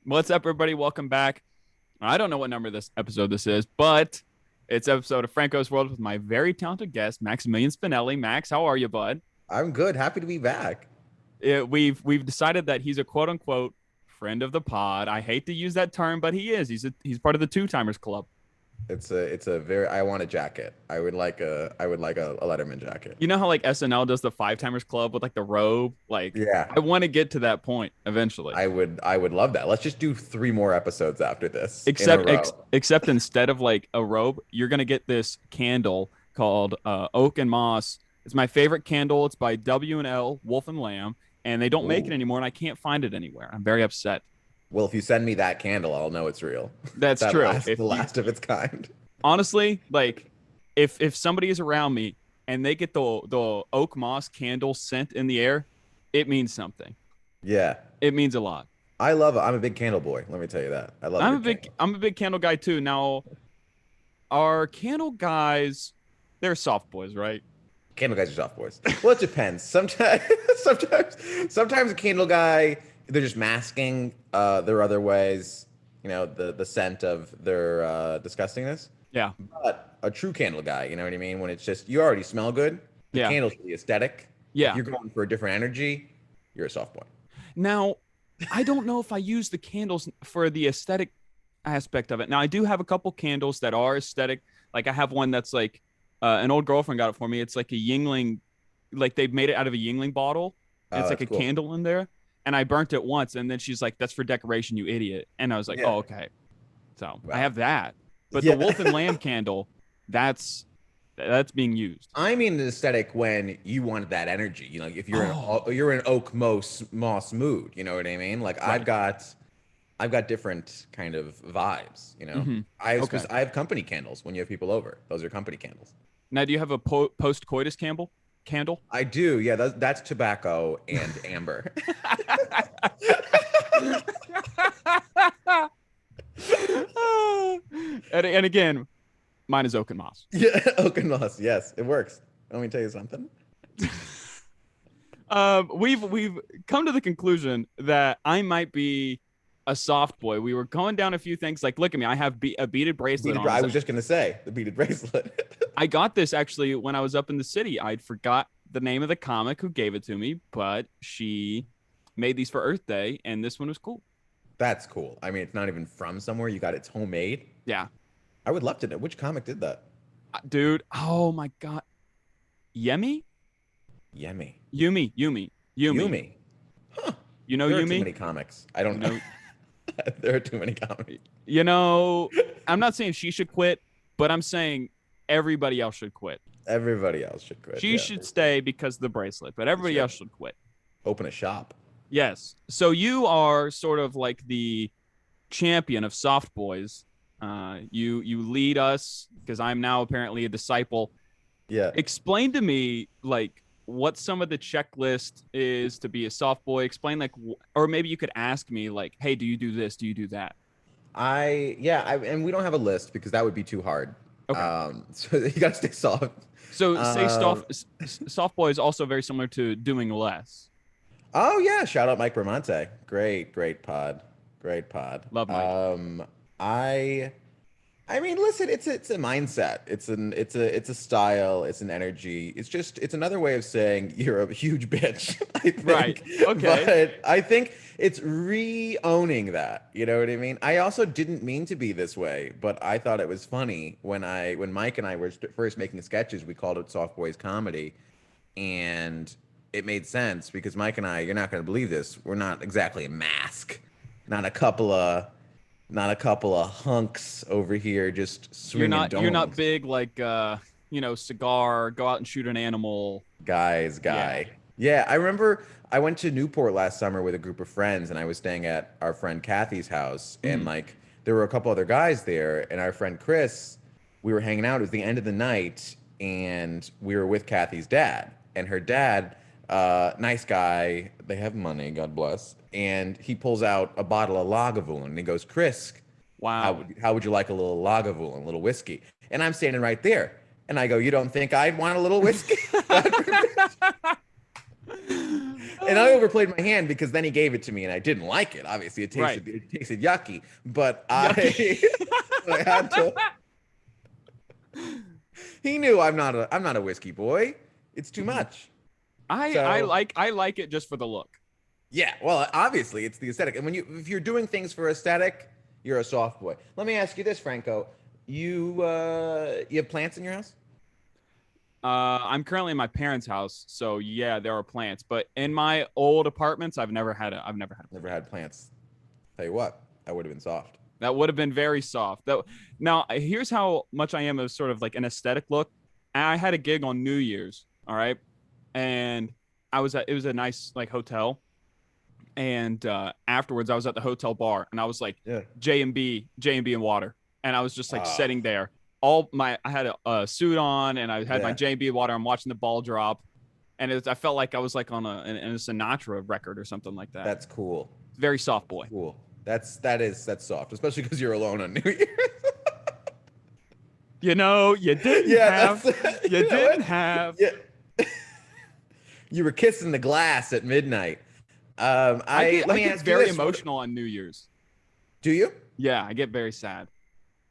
What's up, everybody? Welcome back. I don't know what number this episode this is, but it's episode of Franco's World with my very talented guest, Maximilian Spinelli. Max, how are you, bud? I'm good. Happy to be back. We've decided that he's a quote unquote friend of the pod. I hate to use that term, but he is. He's part of the Two Timers Club. It's a very I want a jacket. I would like a Letterman jacket. You know how like SNL does the Five Timers Club with like the robe? Like Yeah. I want to get to that point eventually. I would love that. Let's just do 3 more episodes after this in a Except row. except instead of like a robe, you're gonna get this candle called Oak and Moss. It's my favorite candle. It's by W&L Wolf and Lamb, and they don't make it Ooh. anymore, and I can't find it anywhere. I'm very upset. Well, if you send me that candle, I'll know it's real. That's That true. last If the you last of its kind. honestly like, if somebody is around me and they get the Oak Moss candle scent in the air, it means something. Yeah. It means a lot. I love it. I'm a big candle boy. Let me tell you that. I love a I'm a good big candle. I'm a big candle guy too. Now, our candle guys, they're soft boys, right? Candle guys are soft boys. Well, it depends. Sometimes, sometimes a candle guy, they're just masking their other ways. The scent of their disgustingness. Yeah. But a true candle guy, you know what I mean? When it's just you already smell good, the Yeah. candle's the aesthetic. If Yeah. you're going for a different energy, you're a soft boy. Now, I don't know if I use the candles for the aesthetic aspect of it. Now, I do have a couple candles that are aesthetic. Like I have one that's like an old girlfriend got it for me. It's like a Yingling, like they've made it out of a Yingling bottle. And Oh, it's like that's a cool. candle in there. And I burnt it once, and then she's like, "That's for decoration, you idiot." And I was like, Yeah. "Oh, okay." So I Well, have that. But the yeah. wolf and lamb candle, that's being used. I mean an aesthetic when you want that energy. If Oh, you're in oak moss mood, you know what I mean? Like I've right. got I've got different kind of vibes. Okay. I have company candles when you have people over. Those are company candles. Now, do you have a post coitus candle? Candle? I do. Yeah, that's tobacco and amber. And again, mine is oak and moss. Yeah, oak and moss. Yes, it works. Let me tell you something. We've come to the conclusion that I might be a soft boy. We were going down a few things. Like, look at me. I have a beaded bracelet on. I was just gonna say the beaded bracelet. I got this actually when I was up in the city. I'd forgot the name of the comic who gave it to me, but she made these for Earth Day, and this one was cool. That's cool. I mean, it's not even from somewhere. You got it's homemade. Yeah. I would love to know which comic did that. Dude. Oh my God. Yemi? Yummy. Yumi. Yumi. Huh. You know There are too Yumi? many comics. I don't You know. know, There are too many comics. you know, I'm not saying she should quit, but I'm saying everybody else should quit. Everybody else should quit. She Yeah, should stay because of the bracelet, but everybody should else should quit. open a shop. Yes. So you are sort of like the champion of soft boys. You lead us because I'm now apparently a disciple. Yeah. Explain to me like what some of the checklist is to be a soft boy. Explain like, or maybe you could ask me like, hey, do you do this? Do you do that? And we don't have a list because that would be too hard. Okay. So you gotta stay soft. So say Um, soft boy is also very similar to doing less. oh yeah, shout out Mike Bramante. Great pod. Great pod. Love Mike. I I mean, listen, it's a mindset. It's a style, it's an energy. It's another way of saying you're a huge bitch, I Right. think. Okay. But I think it's re-owning that. You know what I mean? I also didn't mean to be this way, but I thought it was funny when Mike and I were first making sketches, we called it Soft Boys Comedy, and it made sense because Mike and I, you're not going to believe this, we're not exactly a mask. Not a couple of hunks over here just swinging You're not dongs. big like cigar, go out and shoot an animal. Yeah. Guy. Yeah, I remember I went to Newport last summer with a group of friends, and I was staying at our friend Kathy's house, and Mhm. like there were a couple other guys there, and our friend Chris, we were hanging out. It was the end of the night, and we were with Kathy's dad, and her dad, nice guy. They have money, God bless. And he pulls out a bottle of Lagavulin, and he goes, "Chris, Wow. how would you like a little Lagavulin, a little whiskey?" And I'm standing right there, and I go, "You don't think I'd want a little whiskey?" And I overplayed my hand because then he gave it to me and I didn't like it. Obviously, Right. it tasted yucky, but Yucky. I had to. He knew I'm not a whiskey boy. It's too Mhm. much. I So like I like it just for the look. yeah, well, obviously it's the aesthetic. And if you're doing things for aesthetic, you're a soft boy. Let me ask you this, Franco. You have plants in your house? I'm currently in my parents' house, so yeah, there are plants. But in my old apartments, I've never had a Never plant. had plants. Tell you what, that would have been soft. That would have been very soft. That now here's how much I am of sort of like an aesthetic look. I had a gig on New Year's, all right, and it was a nice like hotel, and afterwards I was at the hotel bar, and I was like Yeah. J and B and water, and I was just like Ah, sitting there. All my I had a suit on, and I had my yeah. J and B water. I'm watching the ball drop, and I felt like I was like on a Sinatra record or something like that. That's cool. Very soft That's boy. cool. That's soft, especially because you're alone on New Year's. You know, Yeah, that's you you know didn't what? have. Yeah, you were kissing the glass at midnight. I let I me get ask you very this: what emotional on New Year's. do you? Yeah, I get very sad.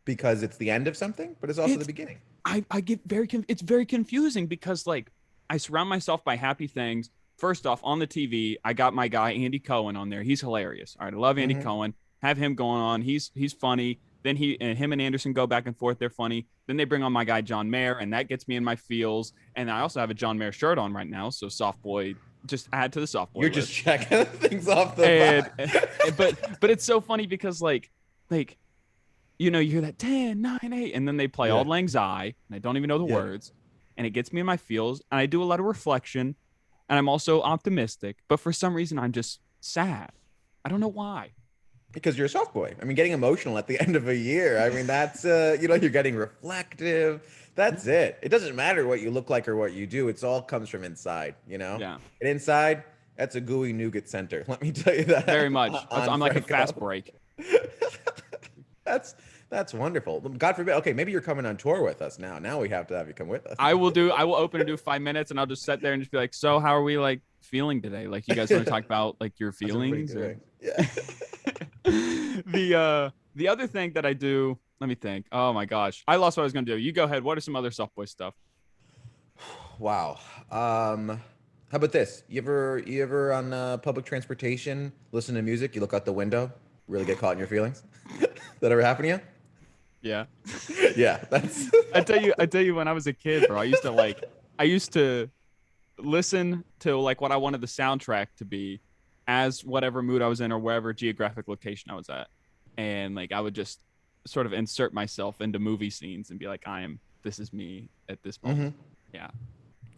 Because it's the end of something, but it's also the It's beginning. I get it's very confusing because like I surround myself by happy things. First off, on the TV, I got my guy Andy Cohen on there. He's hilarious. All right, I love Andy Hmm. Cohen. Have him going on. He's funny. Then him and Anderson go back and forth. They're funny. Then they bring on my guy John Mayer, and that gets me in my feels. And I also have a John Mayer shirt on right now, so soft boy just add to the soft boy You're just list. checking things off the And box. but it's so funny because like you know, you hear that 10, 9, 8, and then they play Yeah, Auld Lang Syne, and I don't even know the yeah. words, and it gets me in my feels, and I do a lot of reflection, and I'm also optimistic, but for some reason I'm just sad. I don't know why. Because you're a soft boy. I mean, getting emotional at the end of a year. I mean, that's you're getting reflective. That's it. It doesn't matter what you look like or what you do. It's all comes from inside, you know? Yeah, And inside, that's a gooey nougat center. Let me tell you very that much. on I'm like a fast Franco. break. That's that's wonderful. God forbid. Okay, maybe you're coming on tour with us now. Now we have to have you come with us. I will open and do 5 minutes, and I'll just sit there and just be like, so how are we like feeling today? Like you guys want to talk about like your How's everybody feelings or doing? Yeah. the other thing that I do, let me think. Oh my gosh. I lost what I was gonna do. You go ahead. What are some other soft boy stuff? Wow. How about this? You ever on public transportation listen to music? You look out the window, really get caught in your feelings. That ever happen to Yeah. you? Yeah, that's I tell you when I was a kid, bro, I used to listen to like what I wanted the soundtrack to be as whatever mood I was in or wherever geographic location I was at. And like I would just sort of insert myself into movie scenes and be like, this is me at this moment. hmm Yeah.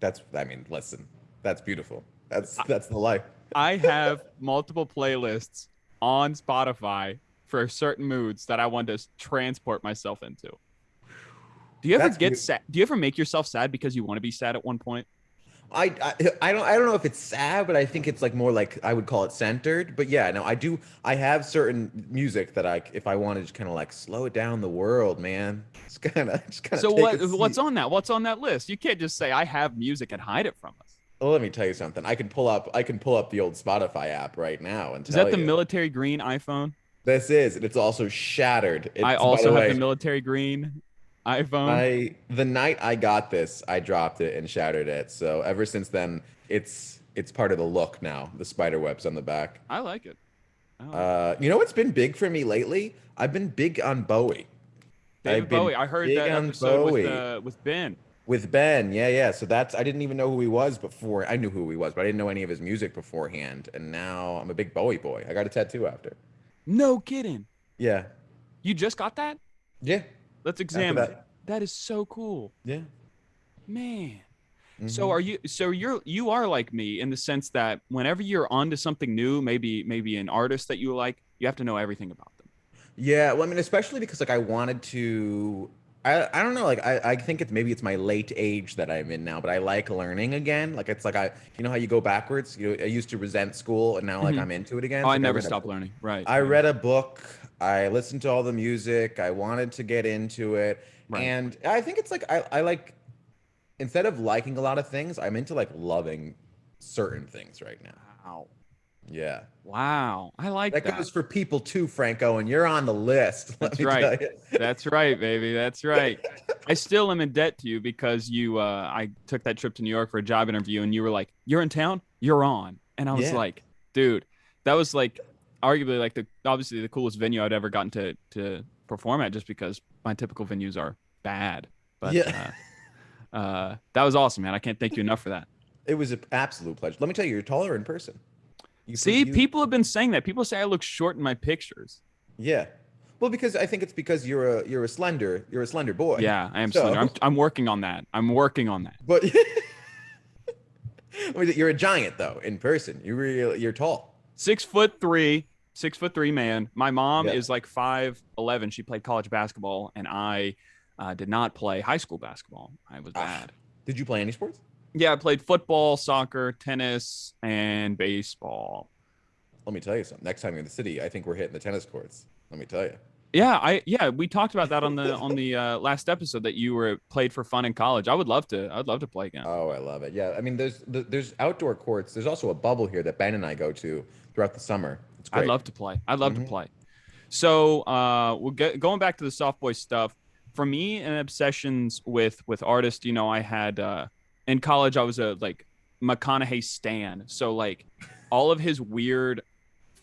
that's. I mean, listen, that's beautiful. I, That's the life. I have multiple playlists on Spotify for certain moods that I want to transport myself into. Do you ever That's get beautiful. sad? Do you ever make yourself sad because you want to be sad at one point? I don't know if it's sad, but I think it's like more like I would call it centered. But yeah, no, I do. I have certain music that if I want to just kind of like slow down the world, man, just kind of So take a what's seat. on that? What's on that list? You can't just say I have music and hide it from us. Well, let me tell you something. I can pull up the old Spotify app right now and Is that tell the you. military green iPhone? This is, and it's also shattered. I It's, by the also have the way, military green iPhone. the night I got this, I dropped it and shattered it. So ever since then, it's part of the look now. The spider webs on the back. I like it. I like it. You know what's been big for me lately? I've been big on Bowie. David I've been Bowie. I heard big that on episode Bowie with Ben. with Ben. Yeah, yeah. So that's I didn't even know who he was before. I knew who he was, but I didn't know any of his music beforehand. And now I'm a big Bowie boy. I got a tattoo after. No kidding. Yeah, You just got that? yeah. Let's After examine it. that, That is so cool. yeah. Man. So Hmm. are you you are like me in the sense that whenever you're onto something new, maybe an artist that you like, you have to know everything about them. Yeah, well, I mean, especially because like I wanted to. I don't know, like I think it's my late age that I'm in now, but I like learning again. Like it's like you know how you go backwards. I used to resent school, and now like Hmm. I'm into it again. Oh, So I like I never read stopped learning. Right. I Yeah. read a book. I listened to all the music. I wanted to get into it, Right. and I think it's like I like instead of liking a lot of things, I'm into like loving certain things right now. Wow. Yeah. Wow. I like That that. goes for people too, Franco, and you're on the list. Let That's me right. tell you. That's right, baby. That's right. I still am in debt to you because I took that trip to New York for a job interview and you were like, "You're in town? You're on." And I was Yeah. like, "Dude, that was like arguably like the obviously the coolest venue I'd ever gotten to perform at just because my typical venues are bad." But Yeah. that was awesome, man. I can't thank you enough for that. It was an absolute pleasure. Let me tell you, you're taller in person. See, You people have been saying that. People say I look short in my pictures. yeah. Well, because I think it's because you're a slender boy. Yeah, I am slender. So, I'm working on that. I'm working on that. but I mean, you're a giant though in person. You're tall. 6'3", 6'3" man. My mom Yeah. is like 5'11". She played college basketball, and I did not play high school basketball. I was Ah. bad. Did you play any sports? Yeah, I played football, soccer, tennis, and baseball. Let me tell you something. Next time you're in the city, I think we're hitting the tennis courts. Let me tell you. Yeah, we talked about that on the last episode that you were played for fun in college. I'd love to play again. Oh, I love it. Yeah, I mean, there's outdoor courts. There's also a bubble here that Ben and I go to throughout the summer. It's I'd great. love to play. I'd love to Hmm. play. So going back to the soft boy stuff. For me, and obsessions with artists, I had in college I was a like McConaughey stan. So like all of his weird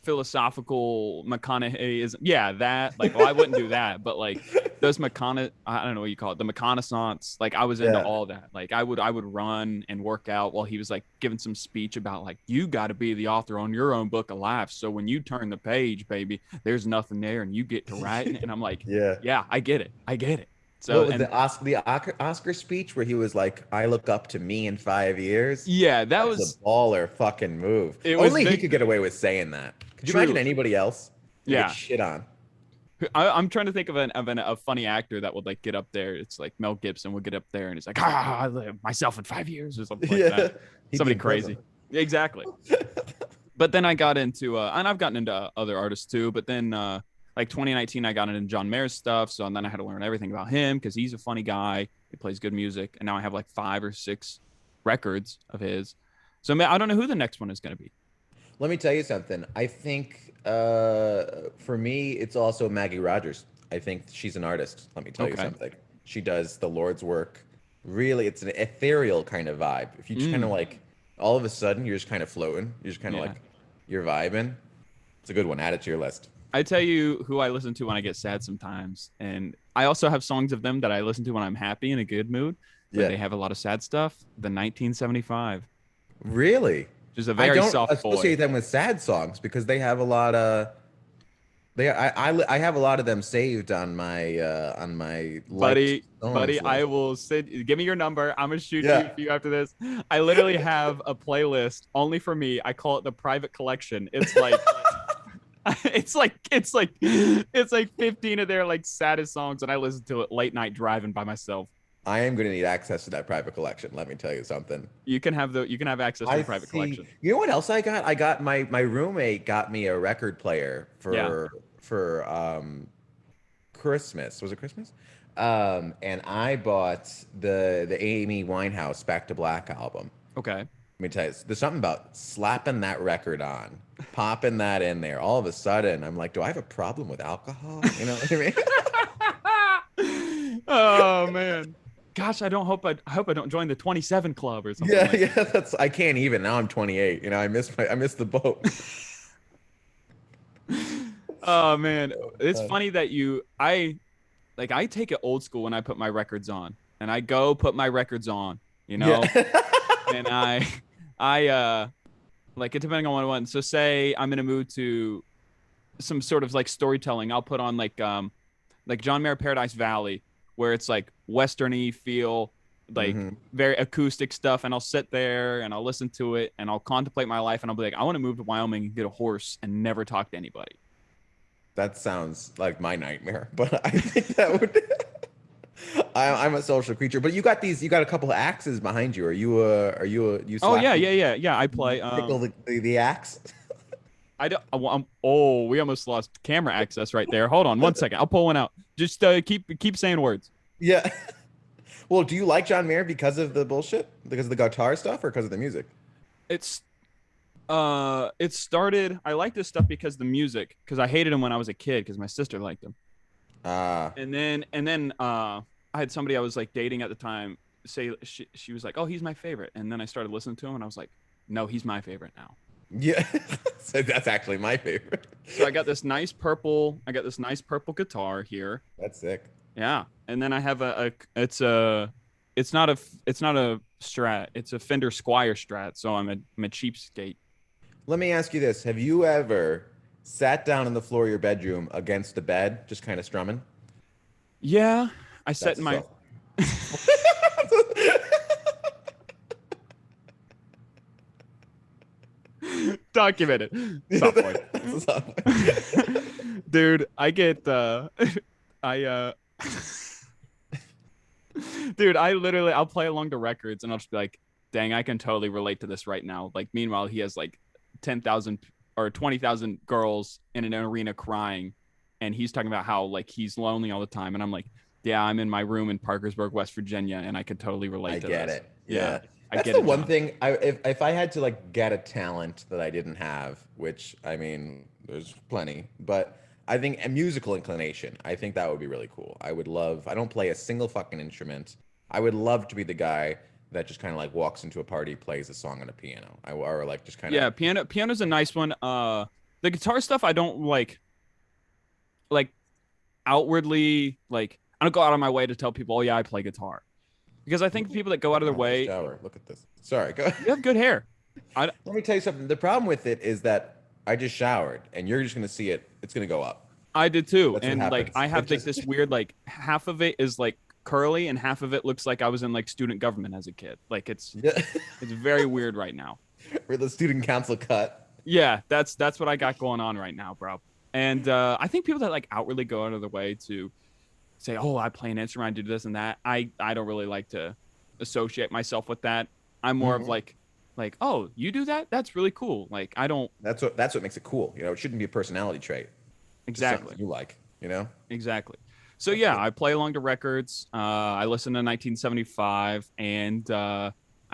philosophical McConaughey is that like well I wouldn't do that, but like those I don't know what you call it, the McConaissance, like I was into Yeah. all that. Like I would run and work out while he was like giving some speech about like you got to be the author on your own book of life, so when you turn the page, baby, there's nothing there and you get to writing. And I'm like, Yeah. yeah, I get it. So What was and the Oscar speech where he was like, "I look up to me in 5 years"? yeah, that That's a was baller fucking move. it was Only he big. could get away with saying that. Could you imagine True. anybody else? They get Yeah. shit on. I'm trying to think of a funny actor that would like get up there. It's like Mel Gibson would get up there and he's like, I live myself in 5 years or something like Yeah. that. He'd be Somebody in prison. crazy. Exactly. But then I got into and I've gotten into other artists too. But then like 2019, I got into John Mayer's stuff. So and then I had to learn everything about him because he's a funny guy. He plays good music, and now I have like 5 or 6 records of his. So I don't know who the next one is going to be. Let me tell you something. I think for me, it's also Maggie Rogers. I think she's an artist. Let me tell you Okay. something. She does the Lord's work. Really, it's an ethereal kind of vibe. If you just kind of Mm, like, all of a sudden, you're just kind of floating. You're just kind of yeah. like, you're vibing. It's a good one. Add it to your list. I tell you who I listen to when I get sad sometimes. And I also have songs of them that I listen to when I'm happy in a good mood, but Yeah. they have a lot of sad stuff. The 1975, Really? which is a I very don't soft associate boy. them with sad songs because they have a lot of I have a lot of them saved on my liked Buddy, songs I list. will send, give me your number. I'm going to shoot you Yeah. for you after this. I literally have a playlist only for me. I call it the private collection. It's like, it's like 15 of their like saddest songs. And I listen to it late night driving by myself. I am going to need access to that private collection. Let me tell you something. You can have access to I the private see. collection. You know what else I got? I got my roommate got me a record player Yeah. for Christmas. Was it Christmas? And I bought the Amy Winehouse Back to Black album. Okay. Let me tell you, there's something about slapping that record on, popping that in there. All of a sudden, I'm like, do I have a problem with alcohol? You know what I mean? Oh man. Gosh, I hope I don't join the 27 club or something Yeah, like yeah. I can't even. Now I'm 28. I missed the boat. that. Oh man. It's Uh, funny that I take it old school when I put my records on. And I go put my records on, you yeah. know? And I like it depending on what I want. So say I'm in a mood to some sort of like storytelling, I'll put on like John Mayer Paradise Valley, where it's like westerny feel, like Hmm. very acoustic stuff, and I'll sit there and I'll listen to it and I'll contemplate my life and I'll be like, I want to move to Wyoming and get a horse and never talk to anybody. That sounds like my nightmare, but I think that would. I'm a social creature, but you got these. You got a couple of axes behind you. You Oh slap yeah, the yeah. I play. tickle the axe? I don't. Oh, we almost lost camera access right there. Hold on one second. I'll pull one out. Just keep saying words. Yeah. Well, do you like John Mayer because of the bullshit? Because of the guitar stuff or because of the music? It's it started. I like this stuff because the music, because I hated him when I was a kid because my sister liked him. Ah, And then I had somebody I was like dating at the time say she was like, "Oh, he's my favorite." And then I started listening to him and I was like, "No, he's my favorite now." yeah. So that's actually my favorite. So I got this nice purple guitar here. That's sick. Yeah. And then I have it's not a Strat. It's a Fender Squire Strat, so I'm a cheapskate. Let me ask you this. Have you ever sat down on the floor of your bedroom against the bed, just kind of strumming? Yeah, I set That's in a my soft. documented. Soft boy. That's a soft. Dude, I get I dude, I'll play along to records and I'll just be like, dang, I can totally relate to this right now. Like meanwhile, he has like 10,000 or 20,000 girls in an arena crying and he's talking about how like he's lonely all the time and I'm like, yeah, I'm in my room in Parkersburg, West Virginia and I could totally I relate to get this. it. Yeah. Yeah. I That's get the it, one John. thing if I had to like get a talent that I didn't have, which I mean, there's plenty, but I think a musical inclination, I think that would be really cool. I would love, I don't play a single fucking instrument. I would love to be the guy that just kind of like walks into a party, plays a song on a piano. Or like just kind of Yeah, piano's a nice one. The guitar stuff I don't like outwardly like I don't go out of my way to tell people, oh yeah, I play guitar. Because I think people that go out of their wow, nice way, shower. Look at this. Sorry, go. you have good hair. I Let me tell you something. The problem with it is that I just showered and you're just gonna see it. It's gonna go up. I did too. That's what And like happens. I It have like just this weird like half of it is like curly and half of it looks like I was in like student government as a kid. Like it's yeah. it's very weird right now. For the student council cut. Yeah, that's what I got going on right now, bro. And I think people that like outwardly go out of their way to say, "Oh, I play an instrument, I do this and that." I don't really like to associate myself with that. I'm more of Mhm. like, "Oh, you do that? That's really cool." Like I don't That's what makes it cool. You know, it shouldn't be a personality trait. Just something exactly. you like. You know, Exactly. So that's yeah, good. I play along to records. I listen to 1975, and I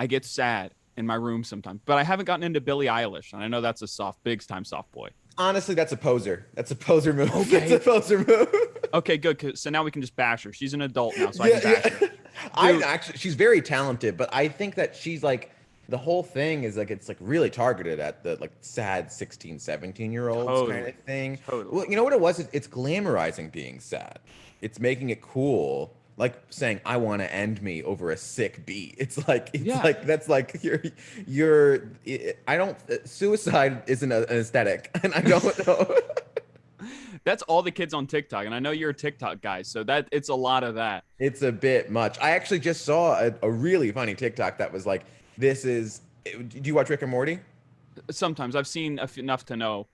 get sad in my room sometimes. But I haven't gotten into Billie Eilish, and I know that's a big time soft boy. Honestly, that's a poser. That's a poser move. That's a Okay. poser move. Okay, good. So now we can just bash her. She's an adult now, so I can Yeah, bash her. yeah. I Dude, actually, she's very talented, but I think that she's like the whole thing is like it's like really targeted at the like sad 16, 17 year olds kind of totally, thing. Well, totally. you know what it was? It's glamorizing being sad. It's making it cool. Like saying I want to end me over a sick beat. It's Yeah, like that's like you're I don't suicide isn't an aesthetic and I don't know. that's all the kids on TikTok, and I know you're a TikTok guy, so that it's a lot of that. It's a bit much. I actually just saw a really funny TikTok that was like, this is, do you watch Rick and Morty? Sometimes I've seen enough to know.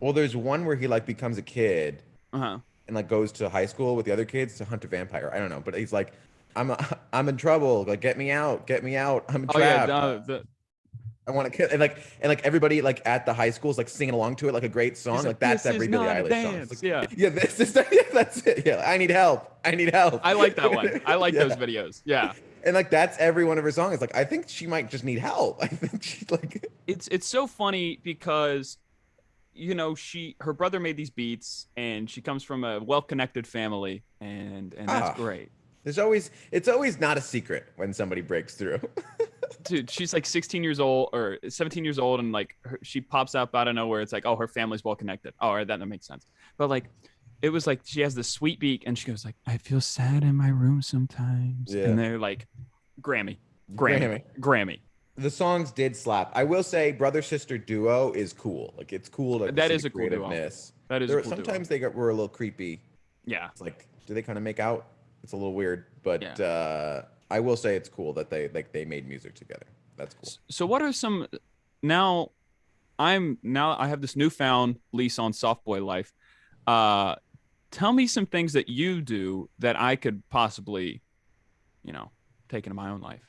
Well, there's one where he like becomes a kid Uh huh. and like goes to high school with the other kids to hunt a vampire. I don't know, but he's like, I'm in trouble. Like, get me out. I'm Oh yeah, trapped. I want to kill. And like everybody like at the high school is like singing along to it like a great he's song. like, Like that's "This is every Billie not a Eilish song. It's dance." Yeah. like, yeah, this is yeah, that's it. Yeah, I need help. I need help. I like that one. I like those Yeah. videos. Yeah. And like that's every one of her songs. Like I think she might just need help. I think she's like It's so funny because her brother made these beats and she comes from a well-connected family and that's ah. great. It's always not a secret when somebody breaks through. Dude, she's like 16 years old or 17 years old and like she pops up out of nowhere. It's like, "Oh, her family's well connected." Oh, all right, that makes sense. But like it was like she has this sweet beat and she goes like, "I feel sad in my room sometimes." Yeah. And they're like Grammy, Grammy, Grammy. Grammy. The songs did slap. I will say brother sister duo is cool. Like it's cool to That see the is a cool duo. creativeness. That is a There cool duo. sometimes were a little creepy. Yeah. It's like do they kind of make out? It's a little weird, Yeah. but I will say it's cool that they made music together. That's cool. So what are some now I have this newfound lease on soft boy life. Uh Tell me some things that you do that I could possibly, you know, take into my own life.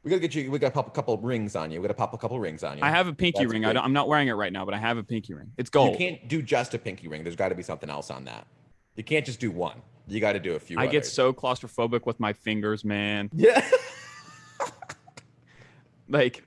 We gotta get you. We gotta pop a couple rings on you. We gotta pop a couple rings on I you. have a pinky That's ring. big. I'm not wearing it right now, but I have a pinky ring. It's You gold. can't do just a pinky ring. There's got to be something else on that. You can't just do one. You got to do a few I get others. so claustrophobic with my fingers, man. Yeah. Like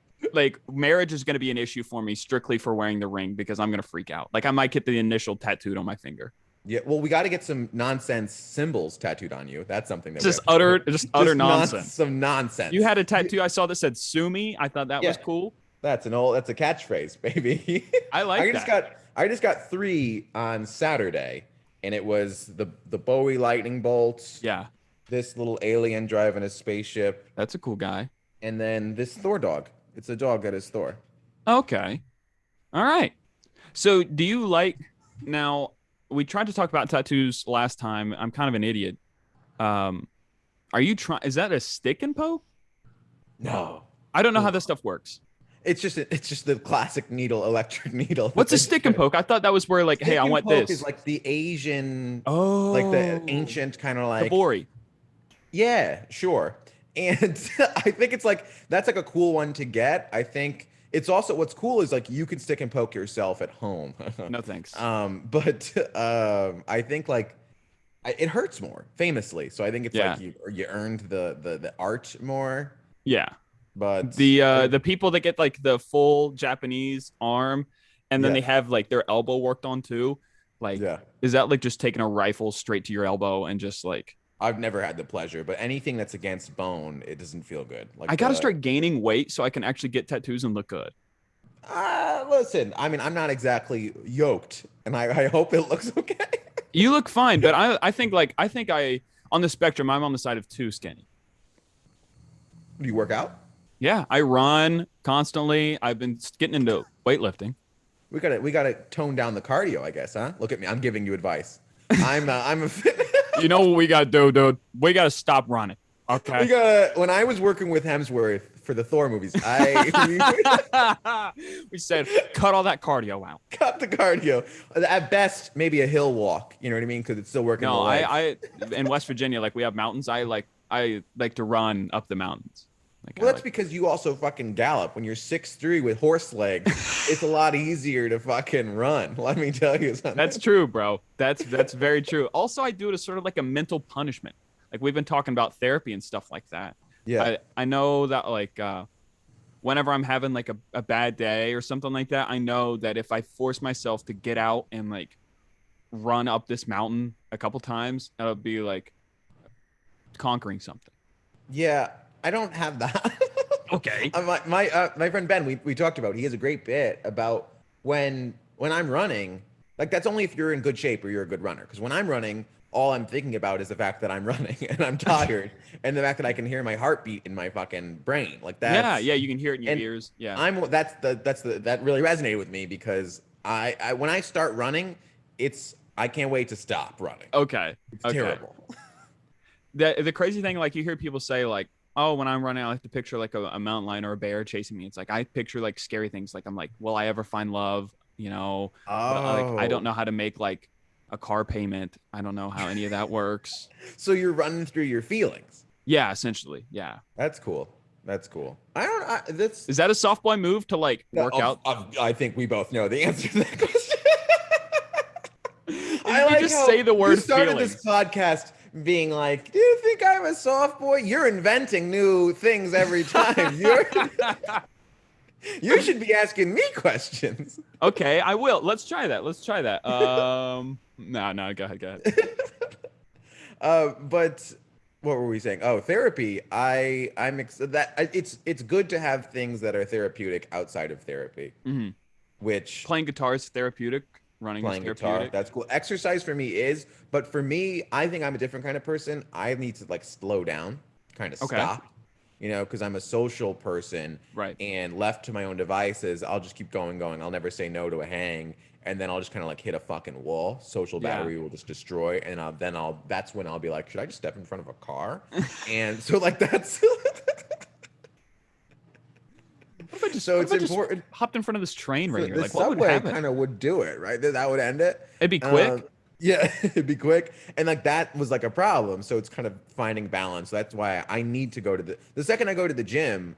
marriage is going to be an issue for me strictly for wearing the ring because I'm going to freak out. Like I might get the initial tattooed on my finger. Yeah, well, we got to get some nonsense symbols tattooed on you. That's something that we Just have to utter do. just utter nonsense. Some You nonsense. had a tattoo I saw that said "Sue me." I thought that Yeah, was cool. that's a catchphrase, baby. I like that. I just got three on Saturday, and it was the Bowie lightning bolts, Yeah, this little alien driving a spaceship, that's a cool guy. and then this Thor dog. It's a dog that is Thor. Okay. All right. So, do you like now? We tried to talk about tattoos last time. I'm kind of an idiot. Um, are you trying? Is that a stick and poke? No. I don't know how Ugh. this stuff works. It's just the classic needle, electric needle. What's a stick and poke? I thought that was where like, hey, Stick I and want poke is this. like the Asian, like the Oh, ancient kind of like, Tabori. yeah, sure. And I think it's like that's like a cool one to get. I think it's also what's cool is like you can stick and poke yourself at home. No thanks. But I think like it hurts more, famously. So I think it's Yeah, like you earned the art more. yeah. But The people that get like the full Japanese arm, and then yeah, they have like their elbow worked on too. Like, yeah. is that like just taking a rifle straight to your elbow and just like I've never had the pleasure, but anything that's against bone, it doesn't feel good. I Like gotta the start gaining weight so I can actually get tattoos and look good. listen, I mean, I'm not exactly yoked, and I hope it looks okay. You look fine, but I think on the spectrum, I'm on the side of too skinny. Do you work out? Yeah, I run constantly. I've been getting into weightlifting. We gotta tone down the cardio, I guess, huh? Look at me, I'm giving you advice. I'm a You know what we gotta do, dude? We gotta stop running. we Okay. gotta. When I was working with Hemsworth for the Thor movies, I We said cut all that cardio out. cut the cardio. At best, maybe a hill walk. You know what I mean? Because it's still working the No, legs. I in West Virginia, like we have mountains. I like to run up the mountains. Like I Well, that's like because you also fucking gallop. When you're 6'3" with horse legs, it's a lot easier to fucking run. Let me tell you something. That's true, bro. That's very true. Also, I do it as sort of like a mental punishment. Like we've been talking about therapy and stuff like that. Yeah. I know that like whenever I'm having like a bad day or something like that, I know that if I force myself to get out and like run up this mountain a couple times, it'll be like conquering something. Yeah, I don't have that. Okay. My friend Ben, we talked about. He has a great bit about when I'm running. Like that's only if you're in good shape or you're a good runner. Because when I'm running, all I'm thinking about is the fact that I'm running and I'm tired, and the fact that I can hear my heartbeat in my fucking brain. Like Yeah, that's yeah, you can hear it in your and ears. Yeah. that really resonated with me because I when I start running, I can't wait to stop running. Okay. It's Okay. terrible. The crazy thing, like you hear people say, like, oh, when I'm running, I like to picture like a mountain lion or a bear chasing me. It's like I picture like scary things. Like I'm like, will I ever find love? You know, like I don't Oh, know how to make like a car payment. I don't know how any of that works. so you're running through your feelings. Yeah, essentially. Yeah. That's cool. That's cool. I don't. That's. Is that a soft boy move to like work out? I think we both know the answer to that question. I You like just how say the you word started this feelings. podcast being like, "Do you think I'm a soft boy?" You're inventing new things every time. You should be asking me questions. Okay, I will. Let's try that. Let's try that. No, go ahead, go ahead. But what were we saying? Oh, therapy. It's good to have things that are therapeutic outside of therapy, Hmm. which Playing guitar is therapeutic. Running is playing guitar, therapeutic. that's cool. Exercise for me is, but for me, I think I'm a different kind of person. I need to like slow down, kind of Okay. stop, because I'm a social person, Right. and left to my own devices, I'll just keep going. I'll never say no to a hang, and then I'll just kind of like hit a fucking wall. Social Yeah. battery will just destroy, and that's when I'll be like, should I just step in front of a car? And so like that's What if I just, so what it's if I just important. hopped in front of this train right So here? the Like, what would subway happen? kind of would do it, right? That would end it. It'd be Um, quick. yeah, it'd be quick, and like that was like a problem. So it's kind of finding balance. That's why I need to go to the second I go to the gym,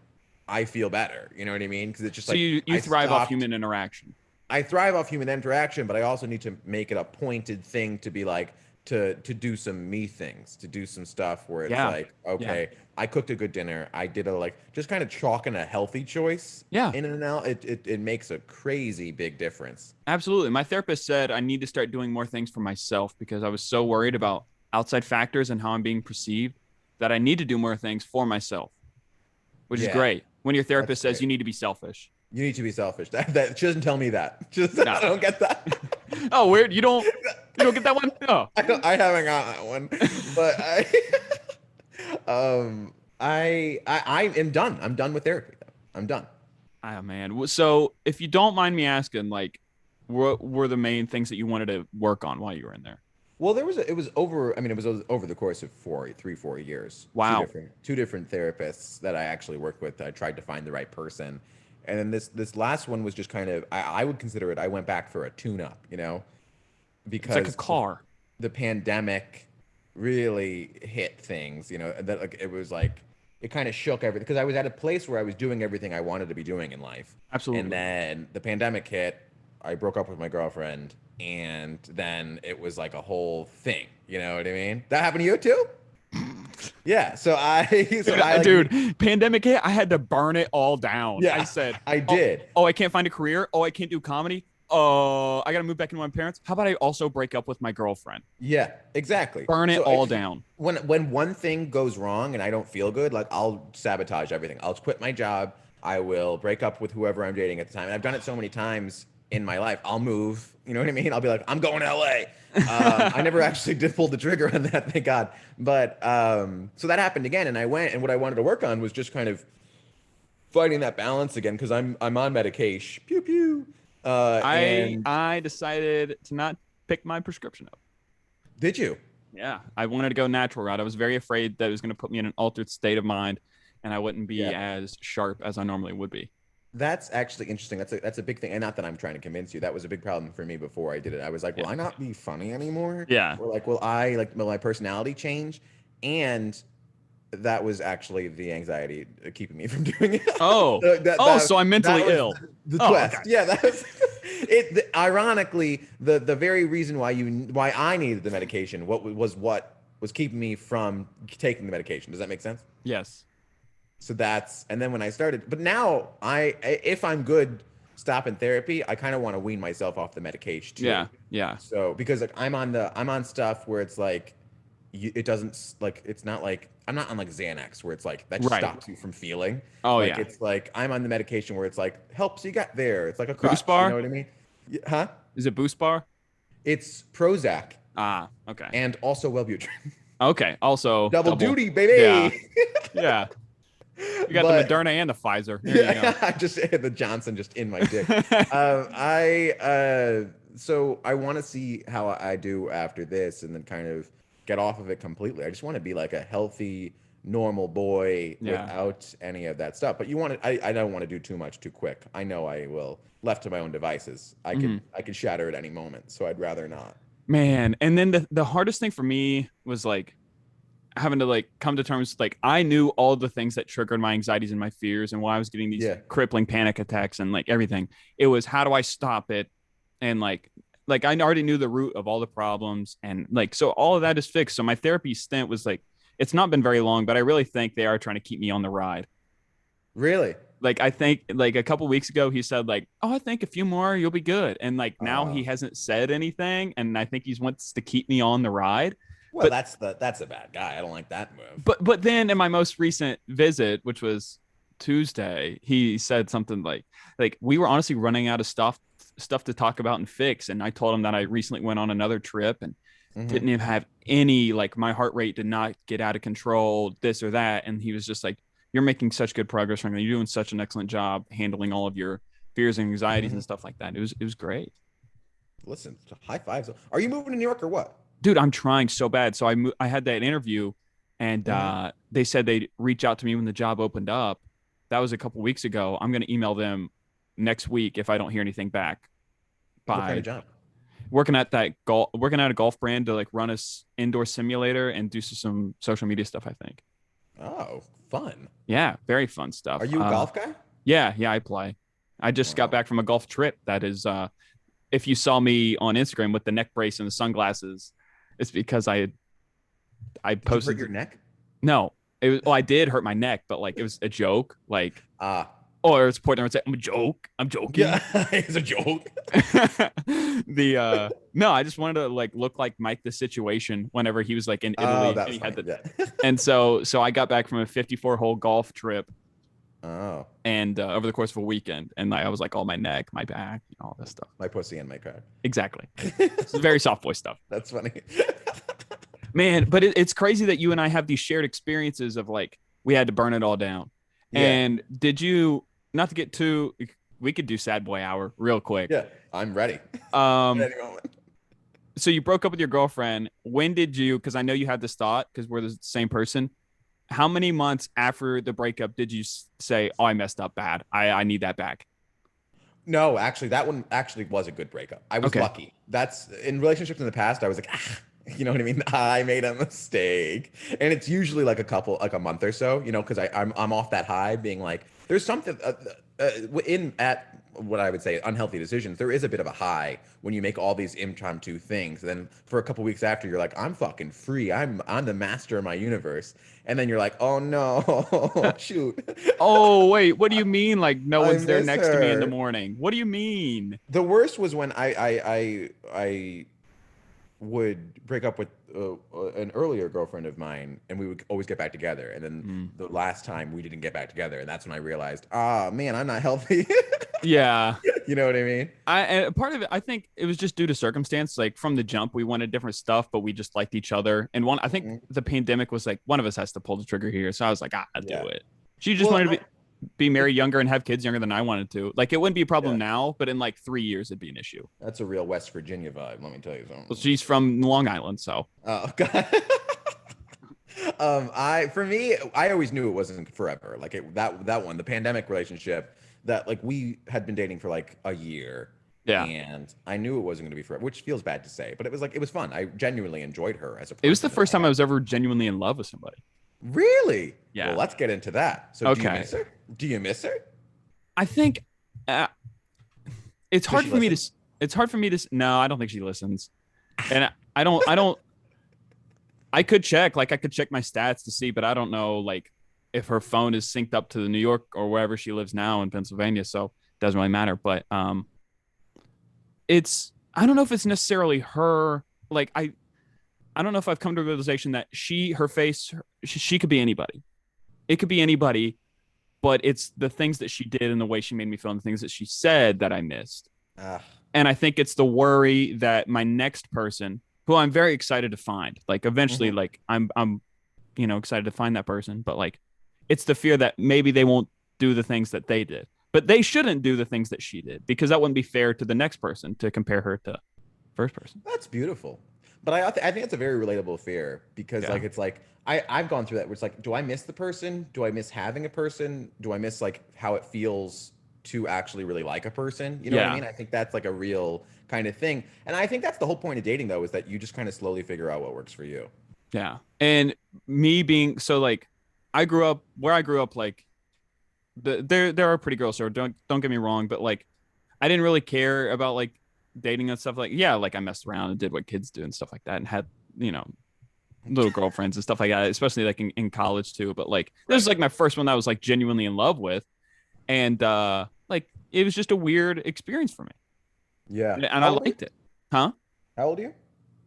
I feel better. You know what I mean? Because it's just So like you I thrive off stopped. human interaction. I thrive off human interaction, but I also need to make it a pointed thing to be like, to do some me things, to do some stuff where it's Yeah. like, Yeah. okay, I cooked a good dinner. I did a like just kind of chalking a healthy choice Yeah. in and out. It makes a crazy big difference. Absolutely. My therapist said I need to start doing more things for myself because I was so worried about outside factors and how I'm being perceived that I need to do more things for myself, which is Yeah, great. When your that's therapist says great. you need to be selfish. You need to be selfish. That she doesn't tell me that. Just I No. don't get that. Oh, weird. You don't get that one? Oh. I haven't got that one, but I am done. I'm done with therapy. Though. I'm done. Oh man. So if you don't mind me asking, like, what were the main things that you wanted to work on while you were in there? Well, it was over. I mean, it was over the course of 4 years. Wow. Two different therapists that I actually worked with. I tried to find the right person, and then this last one was just kind of. I would consider it. I went back for a tune-up, It's like a because car. the pandemic really hit things. That like it was like it kind of shook everything because I was at a place where I was doing everything I wanted to be doing in life, and Absolutely. then the pandemic hit. I broke up with my girlfriend, and then it was like a whole thing. You know what I mean? That happened to you too? Yeah. So I, so Dude, I like, pandemic hit, I had to burn it all down. I yeah, said, I "Oh, did. oh, I can't find a career. Oh, I can't do comedy. Oh, I got to move back into my parents. How about I also break up with my girlfriend? Yeah, exactly. Burn it So all down." when one thing goes wrong and I don't feel good, like I'll sabotage everything. I'll quit my job. I will break up with whoever I'm dating at the time. And I've done it so many times in my life. I'll move. You know what I mean? I'll be like, I'm going to LA. I never actually did pull the trigger on that, thank God. But so that happened again, and I went, and what I wanted to work on was just kind of finding that balance again because I'm on medication. Pew pew. I And I decided to not pick my prescription up. did you? Yeah, I wanted to go natural route. I was very afraid that it was going to put me in an altered state of mind, and I wouldn't be Yeah. as sharp as I normally would be. That's actually interesting. That's a big thing, and not that I'm trying to convince you. That was a big problem for me before I did it. I was like, will Yeah, I not be funny anymore? yeah. Or like, will my personality change? And that was actually the anxiety keeping me from doing it. Oh, so I'm That mentally was ill. the Oh, okay. twist. Yeah, that was it. Ironically, the very reason why I needed the medication, what was keeping me from taking the medication. Does that make sense? Yes. So that's, and then when I started, but now if I'm good stopping therapy, I kind of want to wean myself off the medication too. Yeah, yeah. So because like I'm on stuff where it's like it doesn't like it's not like I'm not on like Xanax where it's like that just Right. stops you from feeling. Oh Like yeah. it's like I'm on the medication where it's like helps you get there. It's like a Boost crutch. You know bar? what I mean? Huh? Is it Boost bar? It's Prozac Ah, okay. and also Wellbutrin. Okay. Also Double double. duty, Yeah. baby. Yeah. You got the But Moderna and the Pfizer. There you yeah, go. I just had the Johnson just in my dick. I so I want to see how I do after this, and then kind of get off of it completely. I just want to be like a healthy, normal boy Yeah. without any of that stuff. But I don't want to do too much too quick. I know I will. Left to my own devices, Mhm. I could shatter at any moment. So I'd rather not. Man, and then the hardest thing for me was like having to like come to terms like I knew all the things that triggered my anxieties and my fears and why I was getting these Yeah. crippling panic attacks and like everything. It was how do I stop it? And like I already knew the root of all the problems and like so all of that is fixed. So my therapy stint was like it's not been very long, but I really think they are trying to keep me on the ride. Really? Like I think like a couple weeks ago he said like, "Oh, I think a few more you'll be good." And like now he Uh, hasn't said anything and I think he wants to keep me on the ride. well, But that's a bad guy. I don't like that move. but then in my most recent visit, which was Tuesday, he said something like we were honestly running out of stuff to talk about and fix. And I told him that I recently went on another trip and Hmm. didn't even have any like my heart rate did not get out of control, this or that. And he was just like, "You're making such good progress right now. You're doing such an excellent job handling all of your fears and anxieties Hmm. and stuff like that." It was great. Listen, high fives. Are you moving to New York or what? Dude, I'm trying so bad. So I had that interview, and Hmm. they said they'd reach out to me when the job opened up. That was a couple weeks ago. I'm going to email them next week if I don't hear anything back What kind of by job? working at a golf brand to like run a indoor simulator and do some social media stuff. I think. Oh, fun. Yeah, very fun Are stuff. you a golf guy? Yeah, I play. I just got Wow. back from a golf trip. That is, if you saw me on Instagram with the neck brace and the sunglasses, It's because I Did you hurt posted your neck? no. It was well, I did hurt my neck, but like it was a joke. Like Ah, or it's point there and say, I'm a joke. I'm joking. yeah, it's a joke. The no, I just wanted to like look like Mike the Situation whenever he was like in Oh, Italy that and was he had funny. the Yeah. and so I got back from a 54 hole golf trip Oh, and over the course of a weekend and I was like all my neck, my back, all this stuff. my pussy and my car. Exactly. It's very soft boy stuff. That's funny. Man, but it's crazy that you and I have these shared experiences of like we had to burn it all down. Yeah. And did you not to get too we could do sad boy hour real quick. Yeah. I'm ready. At Um any moment. so you broke up with your girlfriend. When did you because I know you had this thought because we're the same person. How many months after the breakup did you say, "Oh, I messed up bad. I need that back"? No, actually, that one actually was a good breakup. I was Okay. lucky. That's in relationships in the past. I was like, ah, you know what I mean? I made a mistake, and it's usually like like a month or so, because I'm off that high, being like, there's something in at what I would say unhealthy decisions. There is a bit of a high when you make all these impromptu things. Then for a couple weeks after, you're like, I'm fucking free. I'm the master of my universe. And then you're like, oh no, shoot, Oh, wait. What do you mean? Like, no I one's there miss next to me in the her. morning? What do you mean? The worst was when I would break up with an earlier girlfriend of mine, and we would always get back together. And then Mm. the last time we didn't get back together, and that's when I realized, ah, man, I'm not healthy. Yeah. You know what I mean? And part of it, I think it was just due to circumstance. Like from the jump, we wanted different stuff, but we just liked each other. And I think Mhm. the pandemic was like one of us has to pull the trigger here. So I was like, I'll do Yeah. it. She just Well, wanted to be it, married younger and have kids younger than I wanted to. Like it wouldn't be a yeah, problem now, but in like 3 years, it'd be an issue. that's a real West Virginia vibe. Let me tell you Well, something. she's from Long Island, so Oh God. For me, I always knew it wasn't forever. Like that one, the pandemic relationship that like we had been dating for like a year, yeah. and I knew it wasn't going to be forever, which feels bad to say, but it was like it was fun. I genuinely enjoyed her as a It was the person. first time I was ever genuinely in love with somebody. Really? Well, Yeah. let's get into that. So, do you Okay. miss her? Do you miss her? I think uh, it's Does hard she for me to. listen? It's hard for me to. No, I don't think she listens, and I don't. I don't. I could check. Like I could check my stats to see, but I don't know. Like if her phone is synced up to the New York or wherever she lives now in Pennsylvania, so it doesn't really matter. But it's. I don't know if it's necessarily her. Like I don't know if I've come to a realization that her face, she could be anybody. It could be anybody, but it's the things that she did and the way she made me feel and the things that she said that I missed. Ah, And I think it's the worry that my next person, who I'm very excited to find, like eventually, mhm. like I'm, excited to find that person, but like it's the fear that maybe they won't do the things that they did, but they shouldn't do the things that she did because that wouldn't be fair to the next person to compare her to first person. That's beautiful. But I think it's a very relatable fear because Yeah. like it's like I've gone through that where it's like, do I miss the person? Do I miss having a person? Do I miss like how it feels to actually really like a person? You know what I Yeah. mean? I think that's like a real kind of thing. And I think that's the whole point of dating though, is that you just kind of slowly figure out what works for you. Yeah. And me being so like, I grew up, like there are pretty girls, so don't get me wrong, but like I didn't really care about like dating and stuff like yeah, like I messed around and did what kids do and stuff like that and had, you know, little girlfriends and stuff like that, especially like in college too. But like this Right. was like my first one that I was like genuinely in love with. And like it was just a weird experience for me. Yeah. And I How old are you? liked it. Huh? How old are you?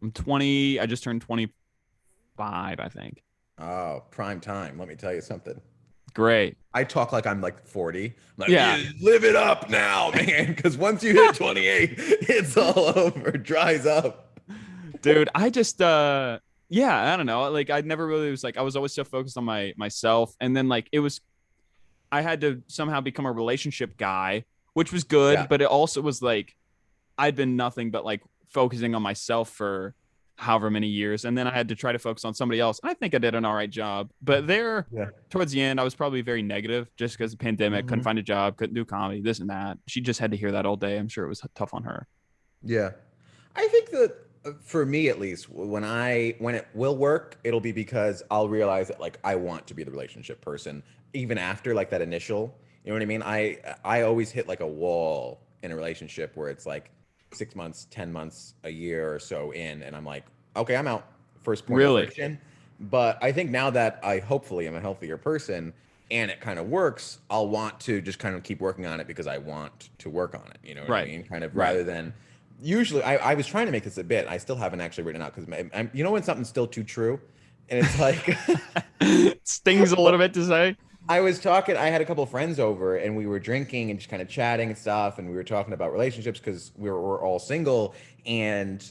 I'm 20, I just turned 25, I think. Oh, prime time. Let me tell you something. Great. I talk like I'm like 40. I'm like, Yeah. yeah, live it up now, man. Because once you hit 28, it's all over, dries up. Dude, I just yeah, I don't know. Like I never really was like I was always so focused on myself and then like it was I had to somehow become a relationship guy, which was good, Yeah. but it also was like I'd been nothing but like focusing on myself for however many years and then I had to try to focus on somebody else. I think I did an all right job, but there Yeah. towards the end I was probably very negative just because of the pandemic, couldn't Mhm. find a job, couldn't do comedy, this and that. She just had to hear that all day. I'm sure it was tough on her. Yeah. I think that for me at least, when it will work, it'll be because I'll realize that like I want to be the relationship person even after like that initial, you know what I mean? I always hit like a wall in a relationship where it's like 6 months, 10 months, a year or so in, and I'm like, okay, I'm out. First point of Really? friction. But I think now that I hopefully am a healthier person and it kind of works, I'll want to just kind of keep working on it because I want to work on it. You know what I Right. mean? Kind of Right. rather than usually I was trying to make this a bit. I still haven't actually written it out because you know when something's still too true, and it's like Stings a little bit to say. I was talking. I had a couple of friends over, and we were drinking and just kind of chatting and stuff, and we were talking about relationships because we're all single, and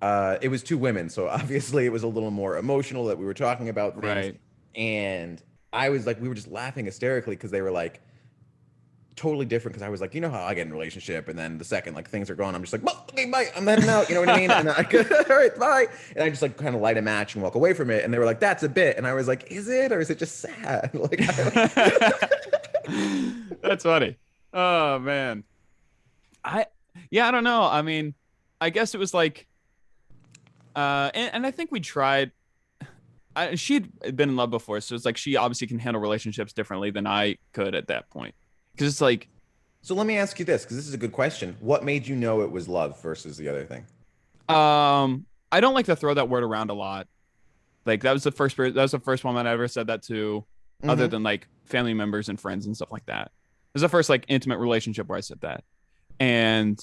it was two women, so obviously it was a little more emotional that we were talking about things, Right. and I was like, we were just laughing hysterically because they were like totally different. Because I was like, you know how I get in a relationship, and then the second like things are gone, I'm just like, well, okay, bye, I'm heading out. You know what I mean? And I all right, bye, and I just like kind of light a match and walk away from it, and they were like, that's a bit, and I was like, is it or is it just sad? Like, That's funny. Oh man. I yeah, I don't know. I mean, I guess it was like and I think we tried she had been in love before, so it's like she obviously can handle relationships differently than I could at that point. Because it's like, so let me ask you this, because this is a good question. What made you know it was love versus the other thing? I don't like to throw that word around a lot. Like that was the first woman I ever said that to, other Mm-hmm. than like family members and friends and stuff like that. It was the first like intimate relationship where I said that. And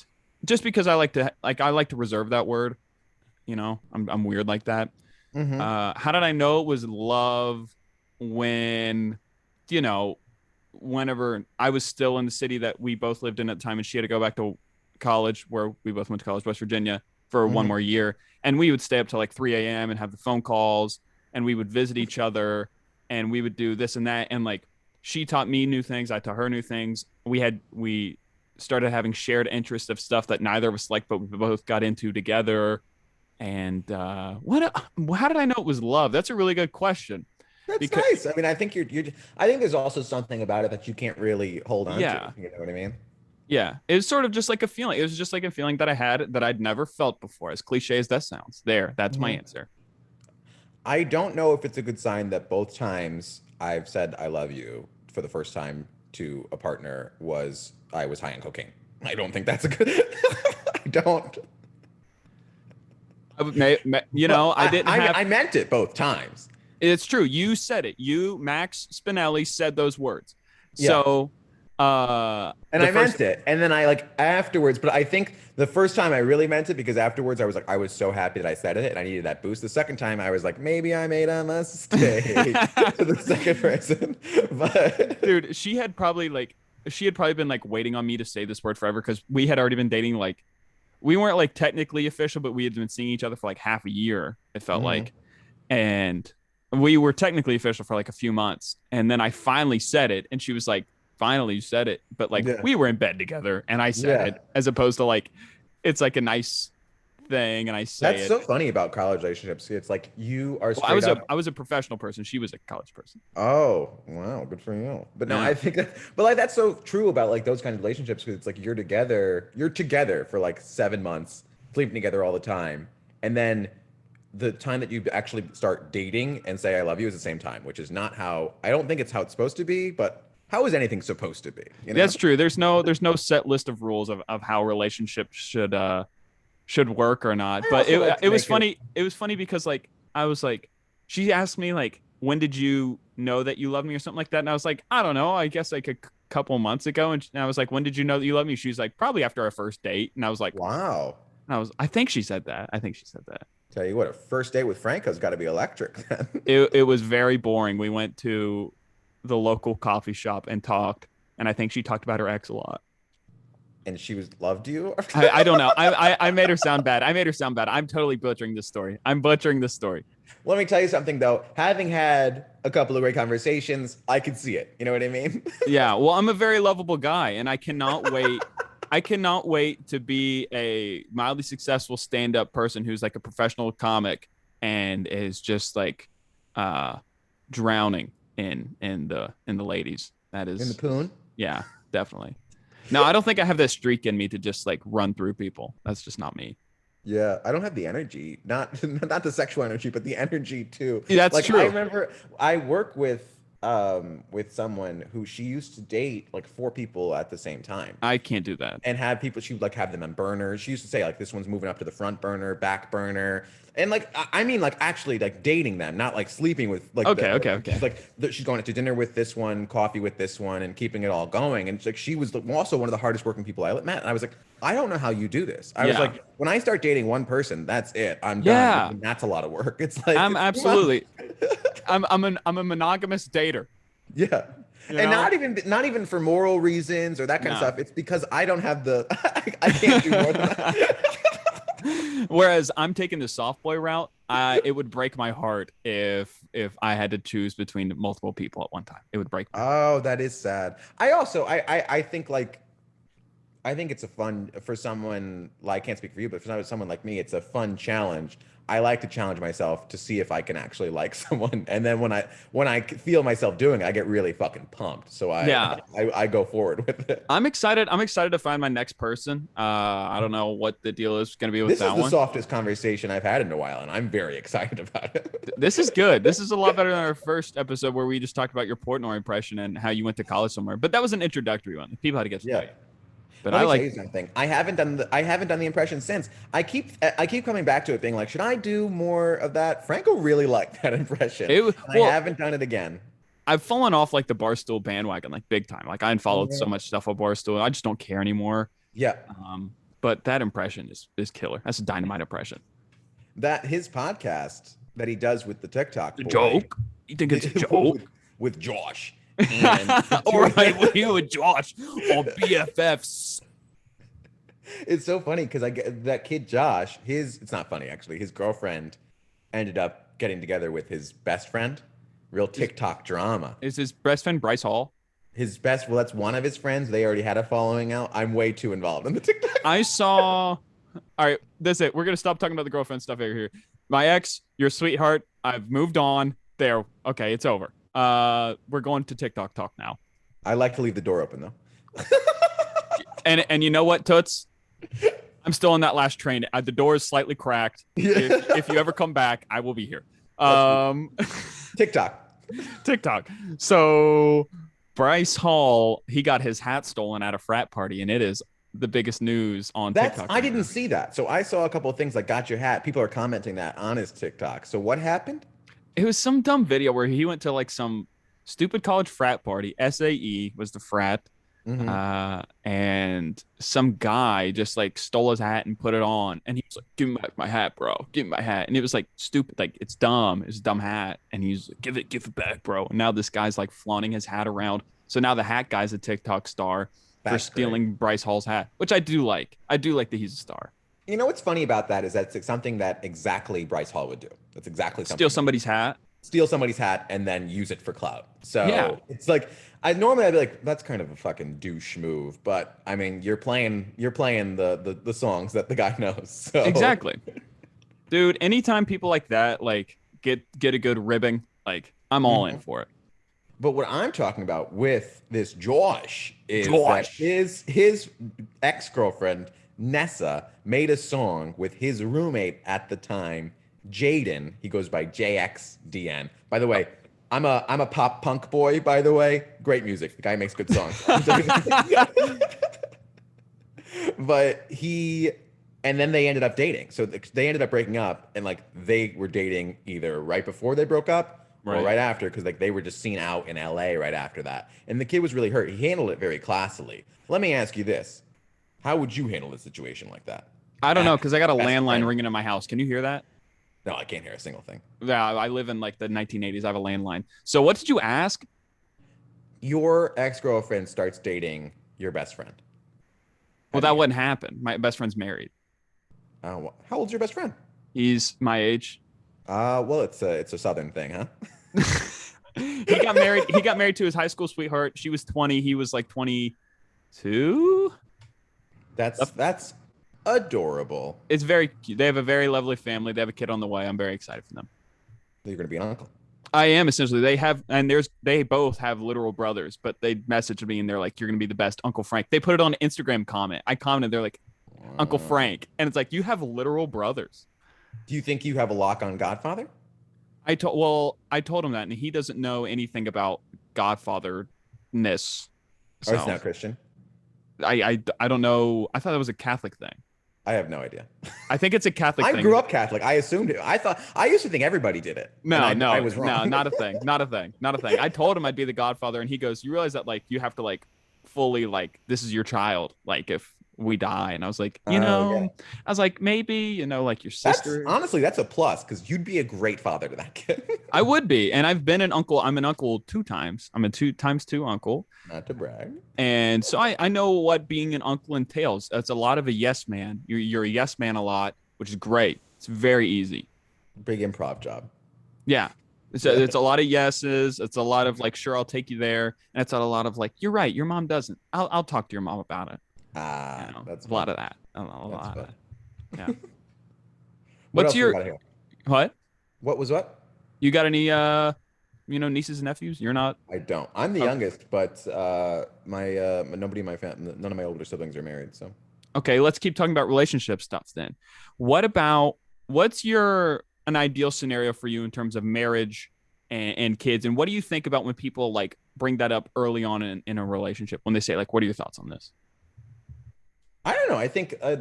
just because I like to reserve that word, you know, I'm weird like that. Mm-hmm. How did I know it was love when, you know, whenever I was still in the city that we both lived in at the time, and she had to go back to college where we both went to college, West Virginia, for one Mm-hmm. more year, and we would stay up till like 3 a.m. and have the phone calls, and we would visit each other, and we would do this and that, and like she taught me new things, I taught her new things. We started having shared interests of stuff that neither of us liked, but we both got into together. And how did I know it was love? That's a really good question. That's Because nice. I mean, I think you're. I think there's also something about it that you can't really hold on to. yeah, You know what I mean? yeah, it was sort of just like a feeling. It was just like a feeling that I had that I'd never felt before. As cliche as that sounds, that's my Hmm. answer. I don't know if it's a good sign that both times I've said I love you for the first time to a partner was I was high on cocaine. I don't think that's a good. I don't. You But know, I didn't have. I meant it both times. It's true. You said it. You, Max Spinelli, said those words. Yeah. So, And the I first. meant it. And then I like afterwards, but I think the first time I really meant it because afterwards I was like, I was so happy that I said it and I needed that boost. The second time I was like, maybe I made a mistake to the second person. But Dude, she had probably been like waiting on me to say this word forever because we had already been dating. Like we weren't like technically official, but we had been seeing each other for like half a year, it felt Mhm. like. And we were technically official for like a few months. And then I finally said it, and she was like, finally you said it. But like Yeah. we were in bed together and I said Yeah. it, as opposed to like it's like a nice thing and I say That's it. so funny about college relationships. It's like you are Well, straight up. I was a professional person. She was a college person. Oh, wow, good for you. But no, I Yeah. think that, but like that's so true about like those kind of relationships because it's like you're together for like 7 months, sleeping together all the time, and then the time that you actually start dating and say I love you is the same time, which is not how I don't think it's how it's supposed to be, but how is anything supposed to be, you know? That's true. There's no set list of rules of how relationships should work or not. I But also like to it was make it. funny. It was funny because like I was like, she asked me like, when did you know that you love me or something like that? And I was like, I don't know. I guess like a couple months ago. And I was like, when did you know that you love me? She was like, probably after our first date. And I was like, Wow. I think she said that. I think she said that. Tell you what, a first date with Franco's got to be electric then. It was very boring. We went to the local coffee shop and talked, and I think she talked about her ex a lot. And she was loved you. I don't know. I made her sound bad. I made her sound bad. I'm totally butchering this story. I'm butchering this story. Let me tell you something though. Having had a couple of great conversations, I could see it. You know what I mean? Yeah. Well, I'm a very lovable guy, and I cannot wait. I cannot wait to be a mildly successful stand-up person who's like a professional comic and is just like uh drowning in the ladies. That In the is, poon. yeah, definitely. No, I don't think I have that streak in me to just like run through people. That's just not me. Yeah, I don't have the energy, not not the sexual energy, but the energy too. Yeah, that's Like I true. remember I work with with someone who she used to date like four people at the same time I can't do that. and had people, she would like have them on burners. She used to say like this one's moving up to the front burner, back burner. And like I mean like actually like dating them, not like sleeping with like Okay, the okay, she's okay. like she's going out to dinner with this one, coffee with this one, and keeping it all going. And it's like she was also one of the hardest working people I met. And I was like, I don't know how you do this. I was Yeah. like, when I start dating one person, that's it. I'm done. Yeah. And that's a lot of work. It's like I'm it's too much. absolutely. I'm a monogamous dater. Yeah. You And know. not even for moral reasons or that kind of No. stuff. It's because I don't have the I can't do more than that. Whereas I'm taking the soft boy route, it would break my heart if I had to choose between multiple people at one time. It would break my heart. Oh, that is sad. I also I think like I think it's a fun for someone like I can't speak for you, but for someone like me, it's a fun challenge. I like to challenge myself to see if I can actually like someone, and then when I feel myself doing it, I get really fucking pumped. So I Yeah. I go forward with it. I'm excited. I'm excited to find my next person. I don't know what the deal is going to be with This is that the one. softest conversation I've had in a while, and I'm very excited about it. This is good. This is a lot better than our first episode where we just talked about your Portnoy impression and how you went to college somewhere. But that was an introductory one. People had to get to know Yeah. you. But Let I me tell like you something. I haven't done the impression since. I keep coming back to it, being like, should I do more of that? Franco really liked that impression, it. and I Well, haven't done it again. I've fallen off like the Barstool bandwagon, like big time. Like I unfollowed so Yeah. much stuff on Barstool. I just don't care anymore. Yeah, But that impression is killer. That's a dynamite impression. that his podcast that he does with the TikTok A boy joke? You think it's a joke? with Josh and All right, with you and Josh or BFFs. it's so funny because I get that kid Josh. It's not funny actually. His girlfriend ended up getting together with his best friend. Real TikTok drama. Is his best friend Bryce Hall? Well, that's one of his friends. They already had a following out. I'm way too involved in the TikTok. I saw. All right, that's it. We're gonna stop talking about the girlfriend stuff over here. My ex, your sweetheart. I've moved on. There. Okay, it's over. We're going to TikTok talk now. I like to leave the door open though. And you know what, Toots? I'm still on that last train. The door is slightly cracked. If you ever come back, I will be here. TikTok. TikTok. So Bryce Hall, he got his hat stolen at a frat party, and it is the biggest news on TikTok. I didn't see that. So I saw a couple of things like got your hat. People are commenting that on his TikTok. So what happened? It was some dumb video where he went to like some stupid college frat party. SAE was the frat. And some guy just like stole his hat and put it on, and he was like, "Give me back my hat, bro. Give me my hat." And it was like stupid, like it's dumb. It's a dumb hat, and he's like, give it back, bro." And now this guy's like flaunting his hat around. So now the hat guy's a TikTok star for That's stealing Bryce Hall's hat, which I do like. I do like that he's a star. You know what's funny about that is that it's something that exactly Bryce Hall would do. That's exactly something. Steal somebody's hat. Steal somebody's hat and then use it for clout. So Yeah. it's like I'd be like, that's kind of a fucking douche move. But I mean, you're playing the songs that the guy knows. So Exactly, dude. Anytime people like that like get a good ribbing, like I'm all in for it. But what I'm talking about with this Josh is that Josh. his ex-girlfriend Nessa made a song with his roommate at the time, Jaden. He goes by JXDN. By the way, I'm a pop punk boy, by the way. Great music. The guy makes good songs. But and then they ended up dating. So they ended up breaking up, and like they were dating either right before they broke up or right after, because like they were just seen out in LA right after that. And the kid was really hurt. He handled it very classily. Let me ask you this. How would you handle a situation like that? I don't know, because I got a Best landline friend. ringing in my house. Can you hear that? No, I can't hear a single thing. Yeah, I live in like the 1980s. I have a landline. So what did you ask? Your ex-girlfriend starts dating your best friend. Well, that wouldn't happen. My best friend's married. How old's your best friend? He's my age. Well, it's a southern thing, huh? He got married. He got married to his high school sweetheart. She was 20. He was like 22. That's adorable. It's very cute. They have a very lovely family. They have a kid on the way. I'm very excited for them. You're gonna be an uncle. I am essentially. They both have literal brothers, but they messaged me and they're like, "You're gonna be the best, Uncle Frank." They put it on an Instagram comment. I commented. They're like, "Uncle Frank," and it's like, you have literal brothers. Do you think you have a lock on Godfather? I told him that, and he doesn't know anything about godfatherness. Or it's So not Christian. I don't know. I thought that was a Catholic thing. I have no idea. I think it's a Catholic I thing. grew up Catholic. I assumed it. I used to think everybody did it, and No, I no, was no, wrong. not a thing. Not a thing. Not a thing. I told him I'd be the godfather, and he goes, "You realize that like you have to like fully like this is your child. Like if we die." And I was like, Oh yeah. I was like maybe like your That's sister. honestly that's a plus because you'd be a great father to that kid. I would be, and I've been an uncle. I'm an uncle 2 times. I'm a 2 times 2 uncle, Not to brag. and so I know what being an uncle entails. It's a lot of a yes man. You're a yes man a lot, which is great. It's very easy. Big improv job. Yeah. It's a lot of yeses. It's a lot of like, sure, I'll take you there. And it's a lot of like, you're right. Your mom doesn't. I'll talk to your mom about it. That's A lot fun. of that. A That's lot of fun. that. Yeah. What What's else we your got here? what? What was what? You got any nieces and nephews? You're not. I don't. I'm the Okay. youngest, but nobody in my family, none of my older siblings are married. So Okay, let's keep talking about relationship stuff then. What about what's your an ideal scenario for you in terms of marriage and kids? And what do you think about when people like bring that up early on in a relationship when they say like, what are your thoughts on this? I don't know. I think I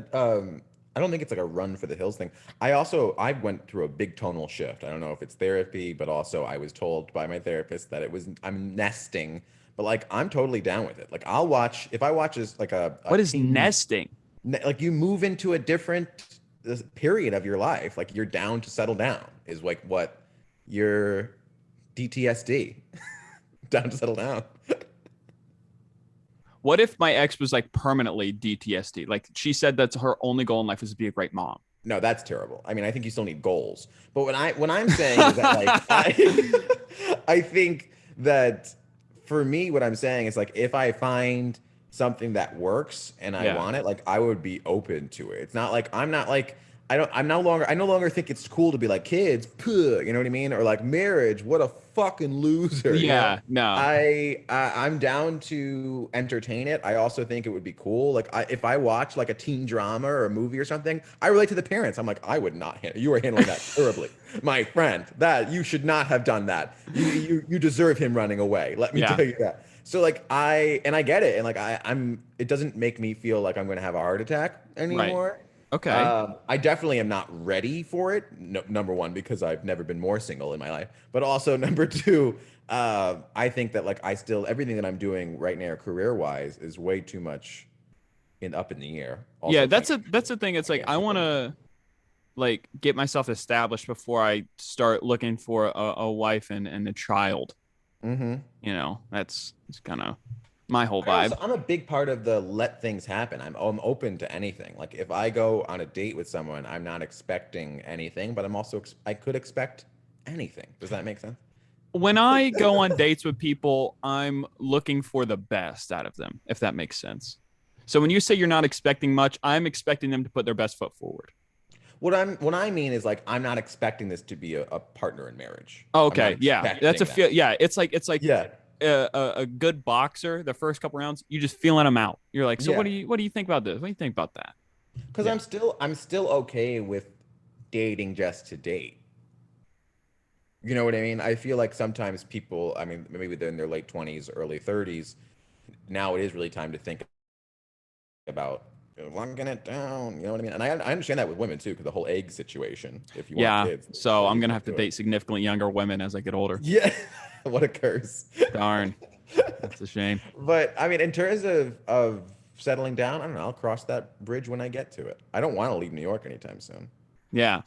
don't think it's like a run for the hills thing. I went through a big tonal shift. I don't know if it's therapy, but also I was told by my therapist that it was I'm nesting, but like I'm totally down with it. Like I'll watch if I watch this like a What is teen nesting? like you move into a different period of your life. Like you're down to settle down is like what your DTSD down to settle down. What if my ex was like permanently DTSD? Like she said that's her only goal in life is to be a great mom. No, that's terrible. I mean, I think you still need goals. But when I'm saying is that like I think that for me what I'm saying is like if I find something that works and I Yeah. want it, like I would be open to it. It's not like I'm not like I no longer think it's cool to be like kids, puh, you know what I mean? Or like marriage, what a fucking loser, you know? Yeah. No. I'm down to entertain it. I also think it would be cool. Like if I watch like a teen drama or a movie or something, I relate to the parents. I'm like, I would not handle. You are handling that terribly, my friend. That you should not have done that. You deserve him running away. Let me Yeah. tell you that. So like I get it, and like I'm. It doesn't make me feel like I'm going to have a heart attack Right. anymore. Okay. I definitely am not ready for it. No, number one, because I've never been more single in my life, but also number two, I think that like I still everything that I'm doing right now, career wise, is way too much up in the air. Yeah, Also, that's the thing. It's I like can't I see want things. to like get myself established before I start looking for a wife and a child. Mm-hmm. That's it's kind of my whole vibe. I'm a big part of the let things happen. I'm open to anything. Like if I go on a date with someone, I'm not expecting anything, but I'm also I could expect anything. Does that make sense? When I go on dates with people, I'm looking for the best out of them, if that makes sense. So when you say you're not expecting much, I'm expecting them to put their best foot forward. What I mean is like I'm not expecting this to be a partner in marriage. I'm not Okay, yeah, that's a expecting feel. that. Yeah, it's like Yeah. a good boxer. The first couple rounds, you just feeling them out. You're like, so Yeah. what do you think about this? What do you think about that? Because Yeah, I'm still okay with dating just to date. You know what I mean? I feel like sometimes people, I mean, maybe they're in their late 20s, early 30s. Now it is really time to think about locking it down. You know what I mean? And I understand that with women too, because the whole egg situation. If you want yeah. kids, So so I'm easy gonna to have to do it. date significantly younger women as I get older. Yeah, what a curse. Darn, that's a shame. But I mean, in terms of settling down, I don't know. I'll cross that bridge when I get to it. I don't want to leave New York anytime soon. Yeah,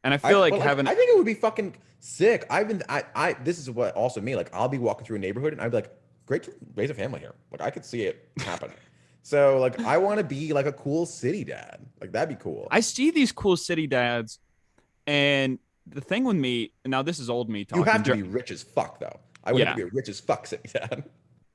and I feel like But like having I think it would be fucking sick. I this is what also me like I'll be walking through a neighborhood and I'd be like, great to raise a family here. Like I could see it happening. So like I want to be like a cool city dad. Like that'd be cool. I see these cool city dads, and the thing with me now, this is old me You talking. have to be rich as fuck though. I would have to Yeah, be a rich as fuck city dad.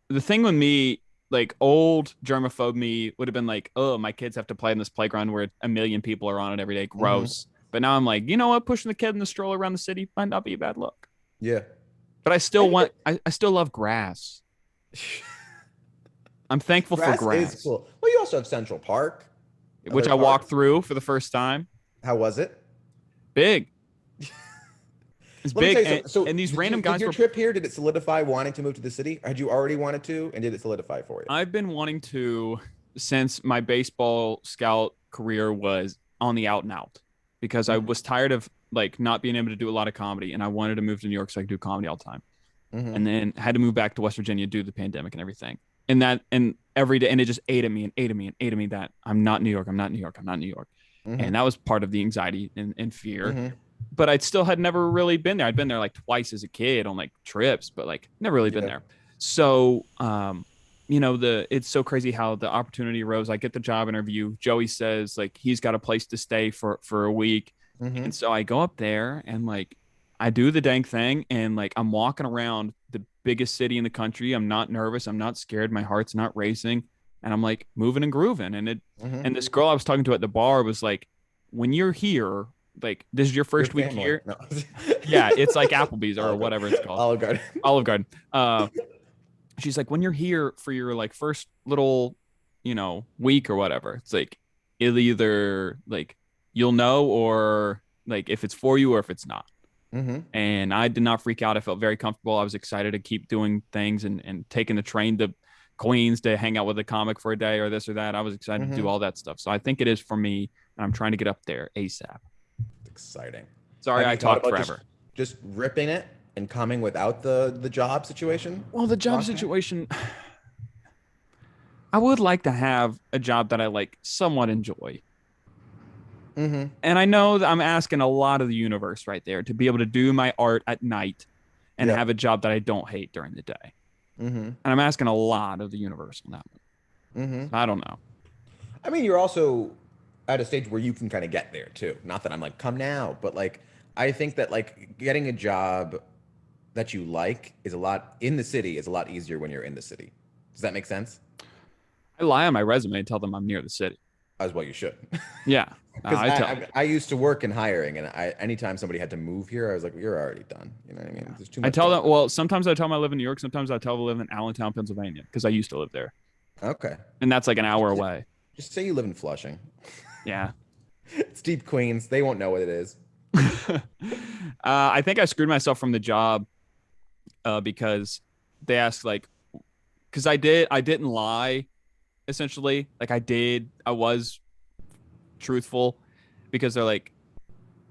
the thing with me, like old germaphobe me, would have been like, oh, my kids have to play in this playground where a million people are on it every day. Hmm. Gross. But now I'm like, you know what? Pushing the kid in the stroller around the city might not be a bad look. Yeah. But I I still think want, I still love grass. I'm thankful for grass is grass, cool. Well, you also have Central Park, which other I walked parks. through for the first time. How was it? Big. It's Let me big, tell you something. So and these random did guys your were. trip here, did it solidify wanting to move to the city? Or had you already wanted to, and did it solidify for you? I've been wanting to since my baseball scout career was on the out and out because I Mm-hmm. was tired of like not being able to do a lot of comedy, and I wanted to move to New York so I could do comedy all the time. Mm-hmm. And then had to move back to West Virginia due to the pandemic and everything. And every day, and it just ate at me and ate at me and ate at me that I'm not New York, I'm not New York, I'm not New York. Mm-hmm. And that was part of the anxiety and fear. Mm-hmm. But I still had never really been there. I'd been there like twice as a kid on like trips, but like never really been Yeah. there. So it's so crazy how the opportunity arose. I get the job interview. Joey says like he's got a place to stay for a week. Mm-hmm. And so I go up there and like I do the dang thing and like I'm walking around the biggest city in the country. I'm not nervous. I'm not scared. My heart's not racing. And I'm like moving and grooving. Mm-hmm. And this girl I was talking to at the bar was like, when you're here, like this is your Your first week family. here. No. Yeah, it's like Applebee's or Olive Garden. whatever it's called. Olive Garden. Olive Garden. She's like, when you're here for your like first little, week or whatever, it's like it'll either like you'll know or like if it's for you or if it's not. Mm-hmm. And I did not freak out. I felt very comfortable. I was excited to keep doing things and taking the train to Queens to hang out with a comic for a day or this or that. I was excited to Mm-hmm. do all that stuff. So I think it is for me, and I'm trying to get up there ASAP. Exciting. Sorry, Have I you thought talked about forever. just ripping it and coming without the job situation? Well, the job Possibly? situation, I would like to have a job that I like somewhat enjoy. Mm-hmm. And I know that I'm asking a lot of the universe right there to be able to do my art at night and Yeah. have a job that I don't hate during the day. Mm-hmm. And I'm asking a lot of the universe on that one. Mm-hmm. So I don't know. I mean, you're also at a stage where you can kind of get there too. Not that I'm like, come now, but like, I think that like getting a job that you like is a lot in the city is a lot easier when you're in the city. Does that make sense? I lie on my resume and tell them I'm near the city. As well, you should. Yeah. Because I tell. I used to work in hiring, and anytime somebody had to move here, I was like, "You're already done." You know what I mean? There's too I much tell going them, well, sometimes I tell them I live in New York. Sometimes I tell them I live in Allentown, Pennsylvania, because I used to live there. on. Okay. And that's like an hour away. Just say you live in Flushing. Yeah. It's deep Queens. They won't know what it is. I think I screwed myself from the job because they asked like, because I didn't lie, essentially. Like I was truthful because they're like,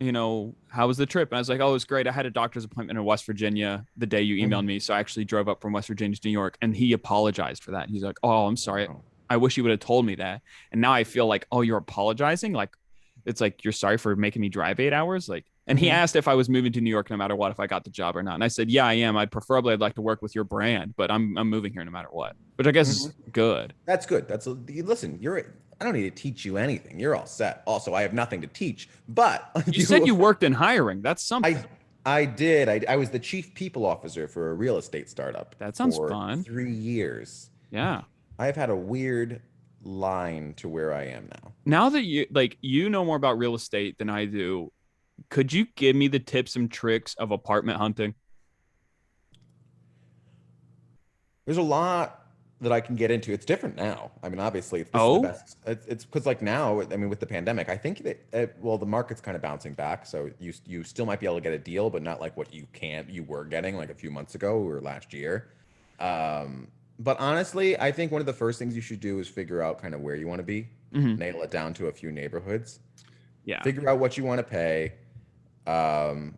how was the trip? And I was like, oh, it was great. I had a doctor's appointment in West Virginia the day you emailed me. So I actually drove up from West Virginia to New York, and he apologized for that. He's like, oh, I'm sorry. I wish you would have told me that. And now I feel like, oh, you're apologizing? Like, it's like, you're sorry for making me drive 8 hours? Like, and he asked if I was moving to New York no matter what, if I got the job or not. And I said, yeah, I am. I'd like to work with your brand, but I'm moving here no matter what, which I guess is good. That's good. Listen. I don't need to teach you anything. You're all set. Also, I have nothing to teach. But You said you worked in hiring. That's something. I did. I was the chief people officer for a real estate startup. That sounds for fun. 3 years. Yeah. I've had a weird line to where I am now. Now that you know more about real estate than I do, could you give me the tips and tricks of apartment hunting? There's a lot that I can get into. It's different now. I mean, obviously, this is the best. It's because like now, I mean, with the pandemic, I think that the market's kind of bouncing back. So you still might be able to get a deal, but not like what you were getting like a few months ago or last year. But honestly, I think one of the first things you should do is figure out kind of where you want to be, nail it down to a few neighborhoods, figure out what you want to pay, and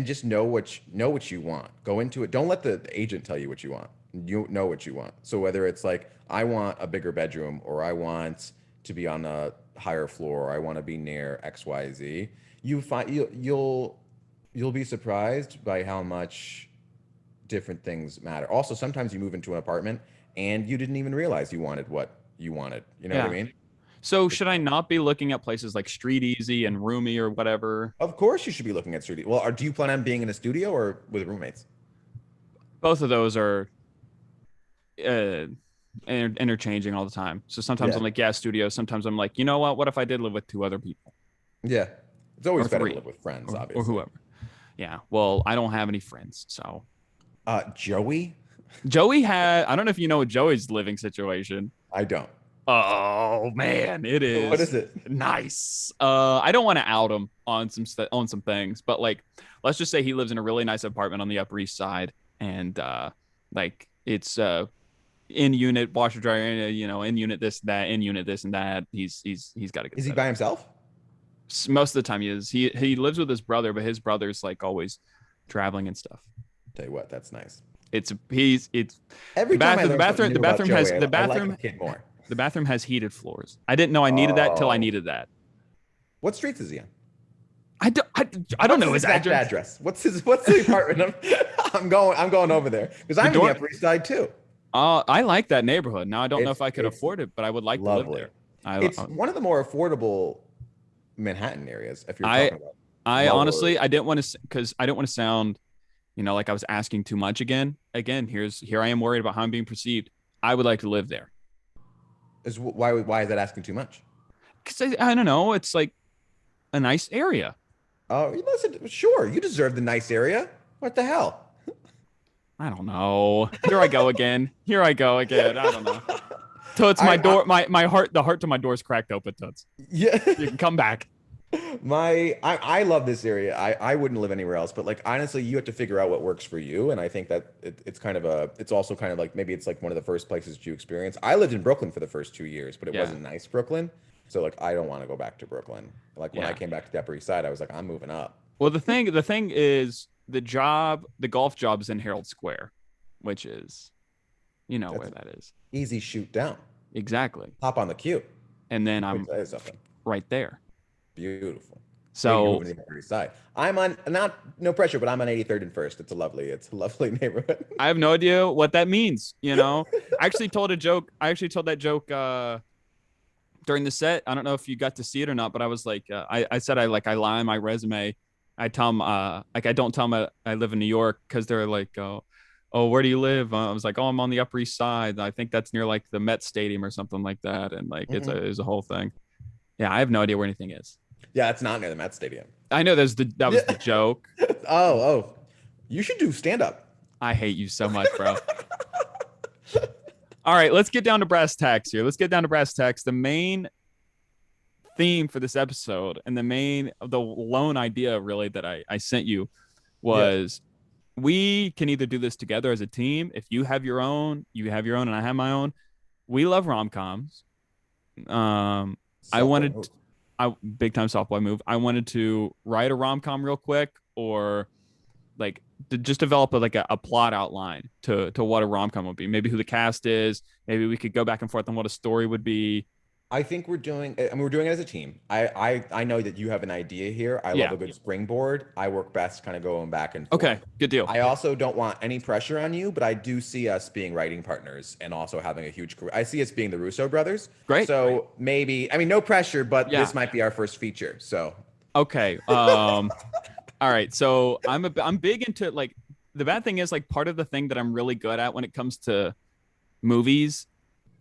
just know what you want. Go into it. Don't let the agent tell you what you want. You know what you want. So whether it's like I want a bigger bedroom, or I want to be on a higher floor, or I want to be near XYZ, you'll be surprised by how much different things matter. Also, sometimes you move into an apartment and you didn't even realize you wanted what you wanted. You know what I mean? So should I not be looking at places like Street Easy and Roomy or whatever? Of course you should be looking at studio. Well, do you plan on being in a studio or with roommates? Both of those are interchanging all the time. So sometimes I'm like, yeah, studio. Sometimes I'm like, you know what? What if I did live with 2 other people? Yeah. It's always Or better 3. to live with friends, or obviously. whoever. Yeah. Well, I don't have any friends. So Joey? Joey I don't know if you know Joey's living situation. I don't. Oh man, it What is is it? nice. I don't want to out him on on some things, but like, let's just say he lives in a really nice apartment on the Upper East Side, and like it's in unit washer dryer, in unit this that, in unit this and that. He's got a good Is he by setup. himself? Most of the time he is. He lives with his brother, but his brother's like always traveling and stuff. Tell you what, that's nice. It's Every time I the learn something bathroom new about Joey, I like the bathroom kid more. the bathroom has heated floors. I didn't know I needed that till I Oh, needed that. what streets is he on? I don't What's know his his exact address. address? What's the apartment? I'm going over there because The I'm in the door. Upper East Side too. I like that neighborhood. Now I don't know if I could It's afford it, but I would like to live lovely. there. I It's one of the more affordable Manhattan areas if you're I talking about I lower. honestly I didn't want to because I didn't want to sound like I was asking too much again. Again, here I am worried about how I'm being perceived. I would like to live there Is why is that asking too much? because I don't know. It's like a nice area. Oh, listen, sure, you deserve the nice area. What the hell? I don't know. Here I go again. Here I go again. I don't know. Toots, my I door, my heart, the heart to my door is cracked open. Toots, yeah. you can come back. I love this area. I wouldn't live anywhere else, but like honestly, you have to figure out what works for you. And I think that it's kind of it's also kind of like maybe it's like one of the first places that you experience. I lived in Brooklyn for the first 2 years, but it Yeah, wasn't nice Brooklyn. So like I don't want to go back to Brooklyn. Like when I yeah. came back to the Upper East Side, I was like, I'm moving up. Well, the thing is, the golf job is in Herald Square, which is, That's where an that is easy shoot down. exactly. Hop on the queue. And then Let me I'm tell you something. right there. Beautiful. Maybe you're So moving to the Upper East Side. I'm on not no pressure, but I'm on 83rd and First. It's a lovely neighborhood. I have no idea what that means. I actually told a joke. I actually told that joke during the set. I don't know if you got to see it or not, but I was like, I said I lie on my resume. I tell them like I don't tell them I live in New York because they're like, oh, where do you live? I was like, oh, I'm on the Upper East Side. I think that's near like the Met Stadium or something like that, and like Mhm. it's a whole thing. Yeah, I have no idea where anything is. Yeah, it's not near the Met Stadium. I know that was Yeah. the joke. Oh. You should do stand up. I hate you so much, bro. All right, let's get down to brass tacks here. Let's get down to brass tacks. The main theme for this episode and the lone idea really that I sent you Yes. was we can either do this together as a team. If you have your own, you have your own, and I have my own. We love rom-coms. I Softball wanted move. I big time softball move. I wanted to write a rom-com real quick or like to just develop a plot outline to what a rom-com would be. Maybe who the cast is. Maybe we could go back and forth on what a story would be. I think we're doing it as a team. I know that you have an idea here. I love Yeah. a good springboard. I work best kind of going back and Okay. forth. Good deal. I also don't want any pressure on you, but I do see us being writing partners and also having a huge career. I see us being the Russo brothers. Great. So maybe, I mean, no pressure, but Yeah. this might be our first feature. So Okay. All right. So I'm big into like the bad thing is like part of the thing that I'm really good at when it comes to movies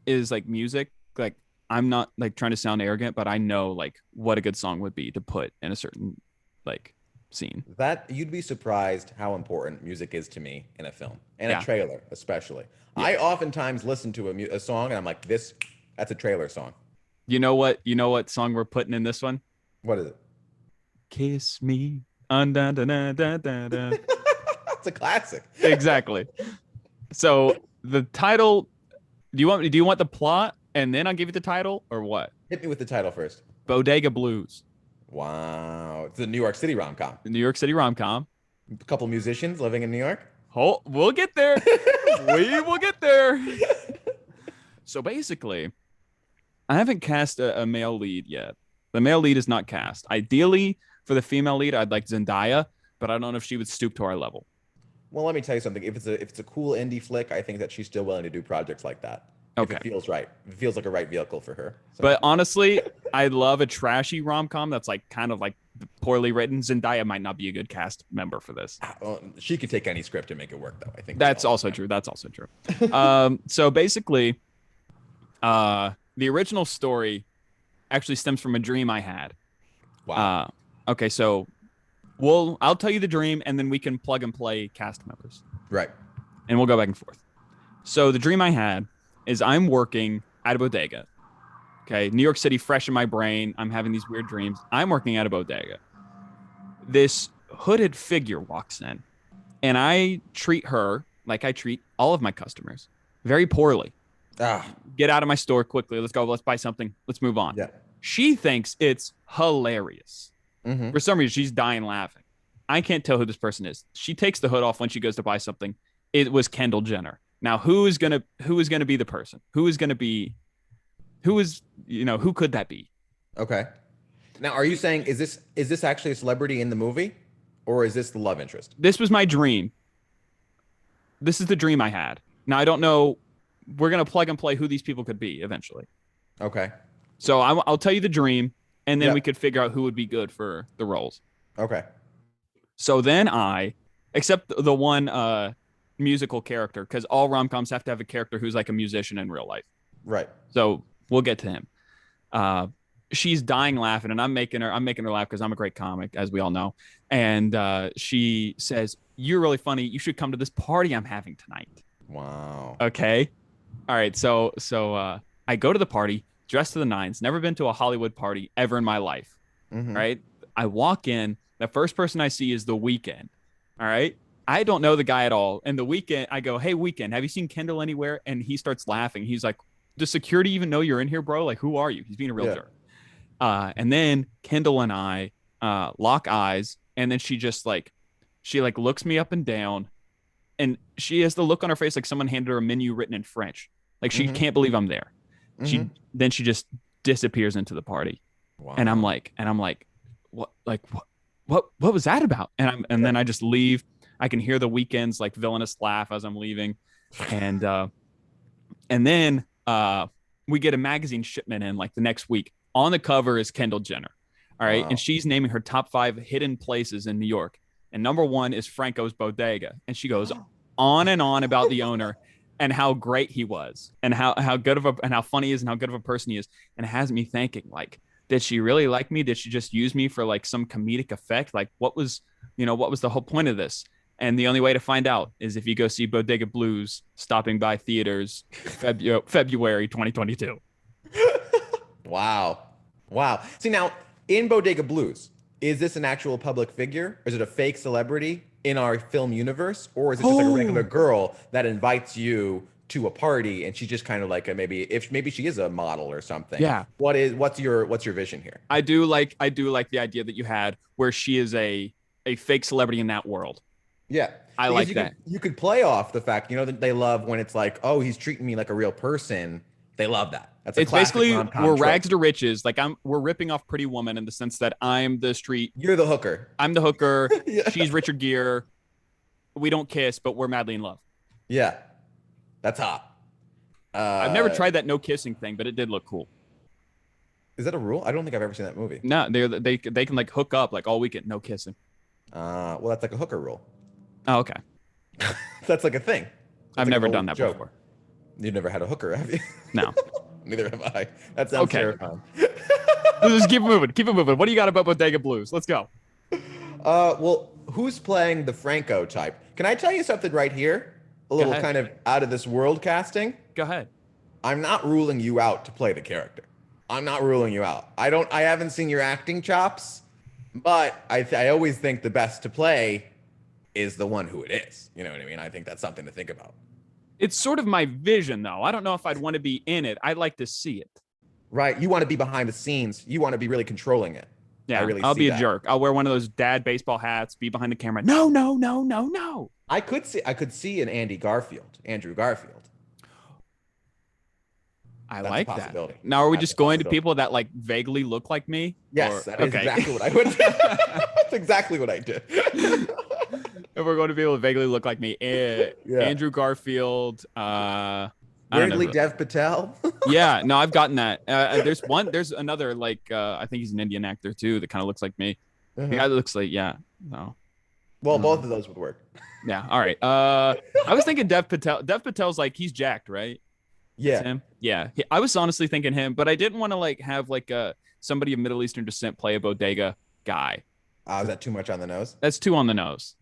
is like music. Like I'm not like trying to sound arrogant, but I know like what a good song would be to put in a certain like scene. that you'd be surprised how important music is to me in a film and a Yeah. trailer, especially. Yeah. I oftentimes listen to a song and I'm like, that's a trailer song. You know what song we're putting in this one? What is it? Kiss me. Dun, dun, dun, dun, dun, dun, dun. It's a classic. Exactly. So the title, do you want the plot and then I'll give you the title or what? Hit me with the title first. Bodega Blues, Wow. It's a New York City rom-com. the New York City rom-com. A couple musicians living in New York. We'll get there. We will get there. So basically, I haven't cast a male lead yet. The male lead is not cast. Ideally, for the female lead, I'd like Zendaya, but I don't know if she would stoop to our level. Well, let me tell you something. If it's a cool indie flick, I think that she's still willing to do projects like that. If Okay. it feels right. If it feels like a right vehicle for her. So, But honestly, I love a trashy rom-com that's like kind of like poorly written. Zendaya might not be a good cast member for this. she could take any script and make it work, though. I think That's also true. That's also true. So basically, the original story actually stems from a dream I had. Wow. Okay, so I'll tell you the dream, and then we can plug and play cast members, Right. and we'll go back and forth. So the dream I had is I'm working at a bodega, Okay, New York City, fresh in my brain. I'm having these weird dreams. I'm working at a bodega. This hooded figure walks in, and I treat her like I treat all of my customers, very poorly. Ah, Get out of my store quickly. Let's go. Let's buy something. Let's move on. yeah. She thinks it's hilarious. Mm-hmm. For some reason, she's dying laughing. I can't tell who this person is. She takes the hood off when she goes to buy something. It was Kendall Jenner. Now, who is gonna be the person? Who could that be? Okay. Now, are you saying is this actually a celebrity in the movie, or is this the love interest? This was my dream. This is the dream I had. Now I don't know. We're gonna plug and play who these people could be eventually. Okay. So I'll tell you the dream, and then Yeah. we could figure out who would be good for the roles. Okay. So then except the one musical character, because all rom-coms have to have a character who's like a musician in real life. Right. So we'll get to him. She's dying laughing, and I'm making her laugh because I'm a great comic, as we all know. And she says, "You're really funny. You should come to this party I'm having tonight." Wow. Okay. All right. So I go to the party, dressed to the nines. Never been to a Hollywood party ever in my life. Mm-hmm. Right. I walk in. The first person I see is The Weeknd. All right. I don't know the guy at all. And The Weeknd, I go, "Hey, Weeknd, have you seen Kendall anywhere?" And he starts laughing. He's like, "Does security even know you're in here, bro? Like, who are you?" He's being a real Yeah. jerk. And then Kendall and I lock eyes, and then she looks me up and down, and she has the look on her face like someone handed her a menu written in French. Like she Mm-hmm. can't believe I'm there. Mm-hmm. She just disappears into the party, Wow. and I'm like, what was that about? And then I just leave. I can hear The Weeknd's like villainous laugh as I'm leaving, and then we get a magazine shipment in like the next week. On the cover is Kendall Jenner. All right. Wow. And she's naming her top 5 hidden places in New York. And number 1 is Franco's Bodega. And she goes on and on about the owner and how great he was and how good of and how funny he is and how good of a person he is. And it has me thinking, like, did she really like me? Did she just use me for like some comedic effect? Like what was the whole point of this? And the only way to find out is if you go see Bodega Blues stopping by theaters February 2022. Wow. Wow. See, now in Bodega Blues, is this an actual public figure? Or is it a fake celebrity in our film universe? Or is it just like a regular girl that invites you to a party and she's just kind of like maybe she is a model or something? Yeah. What's your vision here? I do like the idea that you had where she is a fake celebrity in that world. Yeah. I Because like that. You could play off the fact, that they love when it's like, oh, he's treating me like a real person. They love that. That's a It's classic basically rom-com we're trope. rags to riches. Like we're ripping off Pretty Woman in the sense that I'm the street. You're the hooker. I'm the hooker. Yeah. She's Richard Gere. We don't kiss, but we're madly in love. Yeah. That's hot. I've never tried that no kissing thing, but it did look cool. Is that a rule? I don't think I've ever seen that movie. No, they can like hook up like all weekend, no kissing. Well, that's like a hooker rule. Oh, okay. That's like a thing. That's I've like never an done old that joke. before. You've never had a hooker, have you? No. Neither have I. That sounds Okay. terrifying. Let's just keep it moving. Keep it moving. What do you got about Bodega Blues? Let's go. Well, who's playing the Franco type? Can I tell you something right here? A little ahead. kind of out of this world casting. Go ahead. I'm not ruling you out to play the character. I'm not ruling you out. I haven't seen your acting chops, but I always think the best to play is the one who it is. You know what I mean? I think that's something to think about. It's sort of my vision, though. I don't know if I'd want to be in it. I'd like to see it. Right? You want to be behind the scenes. You want to be really controlling it. Yeah, I really I'll see be a that. jerk. I'll wear one of those dad baseball hats, be behind the camera. No, no, no, no, no. I could see an Andrew Garfield. I That's a like that. possibility. Now, are we That's just a going to possibility. people that like vaguely look like me? Yes, Or- that is exactly what I would. That's exactly what I did. If we're going to people that vaguely look like me, Yeah. Andrew Garfield. I don't know Weirdly, who- Dev Patel. Yeah, no, I've gotten that. There's another like I think he's an Indian actor too that kind of looks like me. The guy that looks like no. Well, both of those would work. Yeah, all right. I was thinking Dev Patel. Dev Patel's like he's jacked, right? Yeah. It's him. Yeah, I was honestly thinking him, but I didn't want to like have like somebody of Middle Eastern descent play a bodega guy. Is that too much on the nose? That's too on the nose.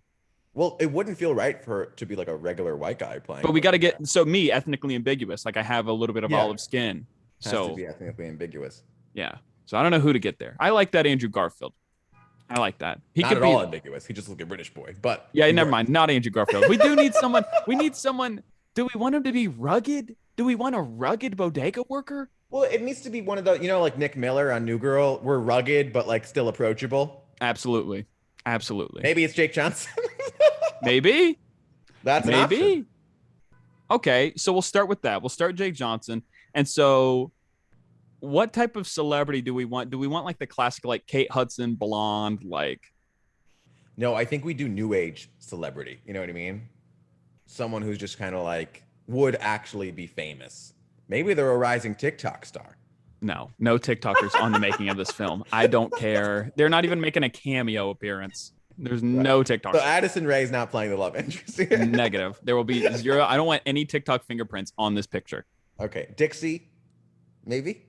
Well, it wouldn't feel right for to be like a regular white guy playing. But we got to get me ethnically ambiguous. Like I have a little bit of Yeah. olive skin. Has to So be ethnically ambiguous. yeah. So I don't know who to get there. I like that Andrew Garfield. I like that. He Not could at all be. ambiguous. He just looks like a British boy, but Yeah, he never works. mind. Not Andrew Garfield. We do need someone. We need someone. Do we want him to be rugged? Do we want a rugged bodega worker? Well, it needs to be one of the, like Nick Miller on New Girl. We're rugged, but like still approachable. Absolutely. Absolutely. Maybe it's Jake Johnson. Maybe. That's an option. Maybe. Okay. So we'll start with that. We'll start Jake Johnson. And so what type of celebrity do we want? Do we want like the classic, like Kate Hudson, blonde, like No, I think we do new age celebrity. You know what I mean? Someone who's just kind of like would actually be famous. Maybe they're a rising TikTok star. no TikTokers on the making of this film. I don't care. They're not even making a cameo appearance. There's Right. no TikTok. So Addison Rae's not playing the love interest here. Negative. There will be zero. I don't want any TikTok fingerprints on this picture. Okay, Dixie, maybe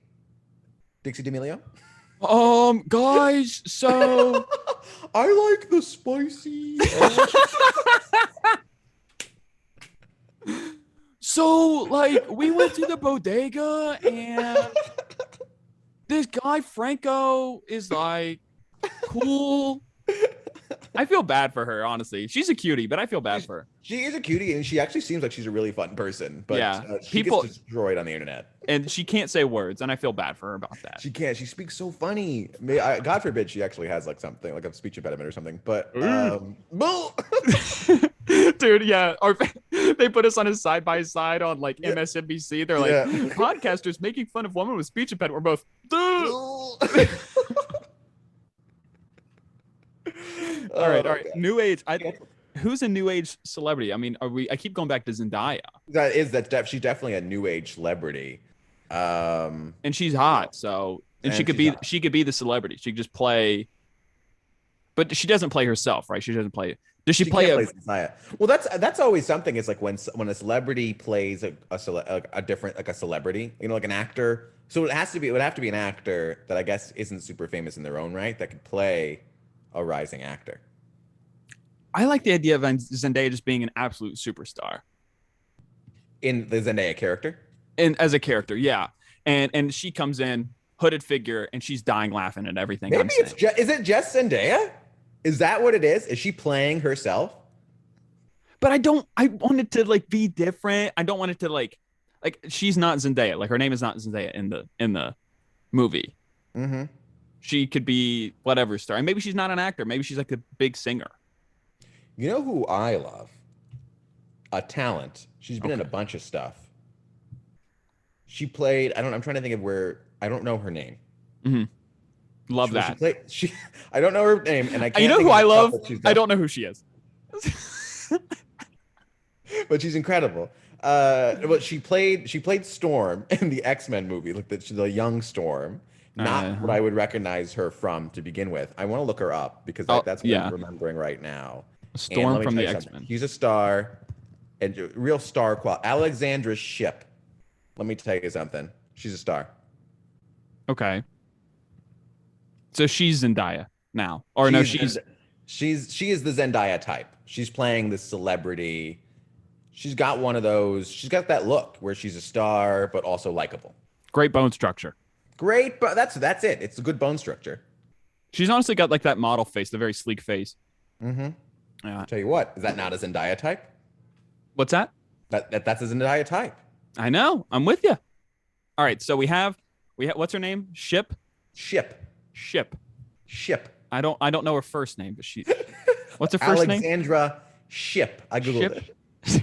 Dixie D'Amelio. Guys, so I like the spicy. so like we went to the bodega and this guy Franco is like cool. I feel bad for her, honestly. She's a cutie, but I feel bad for her. She is a cutie, and she actually seems like she's a really fun person. But Yeah, she people- gets destroyed on the internet. And she can't say words, and I feel bad for her about that. She can't. She speaks so funny. God forbid she actually has like something like a speech impediment or something. But Dude, yeah. Or they put us on a side by side on like MSNBC. They're like, Yeah. podcasters making fun of woman with speech impediment. We're both, all right. God. New age. Who's a new age celebrity? I mean, I keep going back to Zendaya. She's definitely a new age celebrity. And she's hot, so and she And could she's be hot. she could be the celebrity. She could just play, but she doesn't play herself, right? She doesn't play. Does she play can't play Zendaya. Well, that's always something. It's like when a celebrity plays a different like a celebrity, like an actor. So it would have to be an actor that I guess isn't super famous in their own right that could play a rising actor. I like the idea of Zendaya just being an absolute superstar In the Zendaya character. and as a character, yeah. And she comes in hooded figure and she's dying laughing at everything. Maybe I'm saying. is it just Zendaya? Is that what it is? Is she playing herself? But I want it to like be different. I don't want it to like she's not Zendaya. Like her name is not Zendaya in the movie. Mm-hmm. She could be whatever star. And maybe she's not an actor. Maybe she's like a big singer. You know who I love? A talent. She's been in a Okay. bunch of stuff. She played. I'm trying to think of where. I don't know her name. Mm-hmm. Love She that. played. I don't know her name, and I can't. You know think who of I the love? stuff that she's I done, don't know who she is. but she's incredible. But she played Storm in the X-Men movie, like the young Storm. Not what I would recognize her from to begin with. I want to look her up because that's what yeah. I'm remembering right now. And Storm let me from tell the you something. X-Men. She's a star, and real star quality. Alexandra Shipp. Let me tell you something. She's a star. Okay. So she's Zendaya now. Or no, she is the Zendaya type. She's playing the celebrity. She's got one of those. She's got that look where she's a star but also likable. great bone structure. Great, but that's it. It's a good bone structure. She's honestly got like that model face, the very sleek face. Mm-hmm. Yeah. Tell you what, is that not a Zendaya type? What's that? That's a Zendaya type. I know. I'm with you. All right. So we have what's her name? Ship. Ship. I don't know her first name, but what's her first name? Alexandra Shipp. I googled it. Is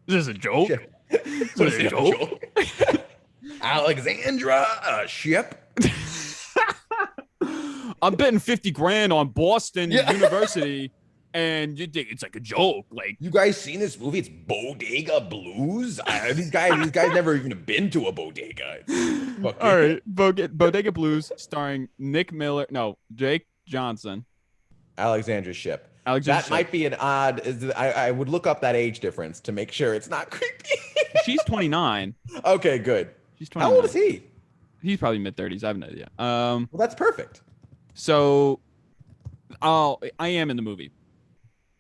this a joke? Ship. Is this a joke? Alexandra Shipp. I'm betting 50 grand on Boston University, and you think it's like a joke. Like, You guys seen this movie? It's Bodega Blues. These guys never even been to a bodega. all right, Bodega Blues, starring Nick Miller. No, Jake Johnson. Alexandra Shipp. Alexandra That Shipp. might be an odd. I would look up that age difference to make sure it's not creepy. She's 29. Okay, good. She's 29. How old is he? He's probably mid 30s. I have no idea. Well, that's perfect. So, I am in the movie.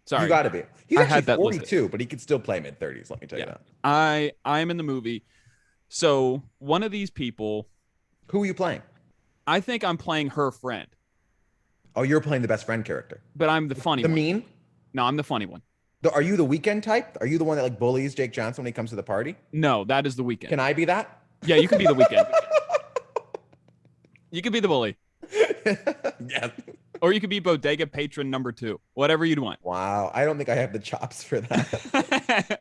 Sorry, You got to be. He's I actually had that 42, listed. but he could still play mid 30s. Let me tell you Yeah. that. I am in the movie. So one of these people, Who are you playing? I think I'm playing her friend, Oh, you're playing the best friend character. but I'm the funny The one. mean? No, I'm the funny one. Are you the weekend type? Are you the one that like bullies Jake Johnson when he comes to the party? No, that is the weekend. Can I be that? Yeah, you can be the weekend. You could be the bully, Yes. or you could be bodega patron number two, whatever you'd want. Wow. I don't think I have the chops for that.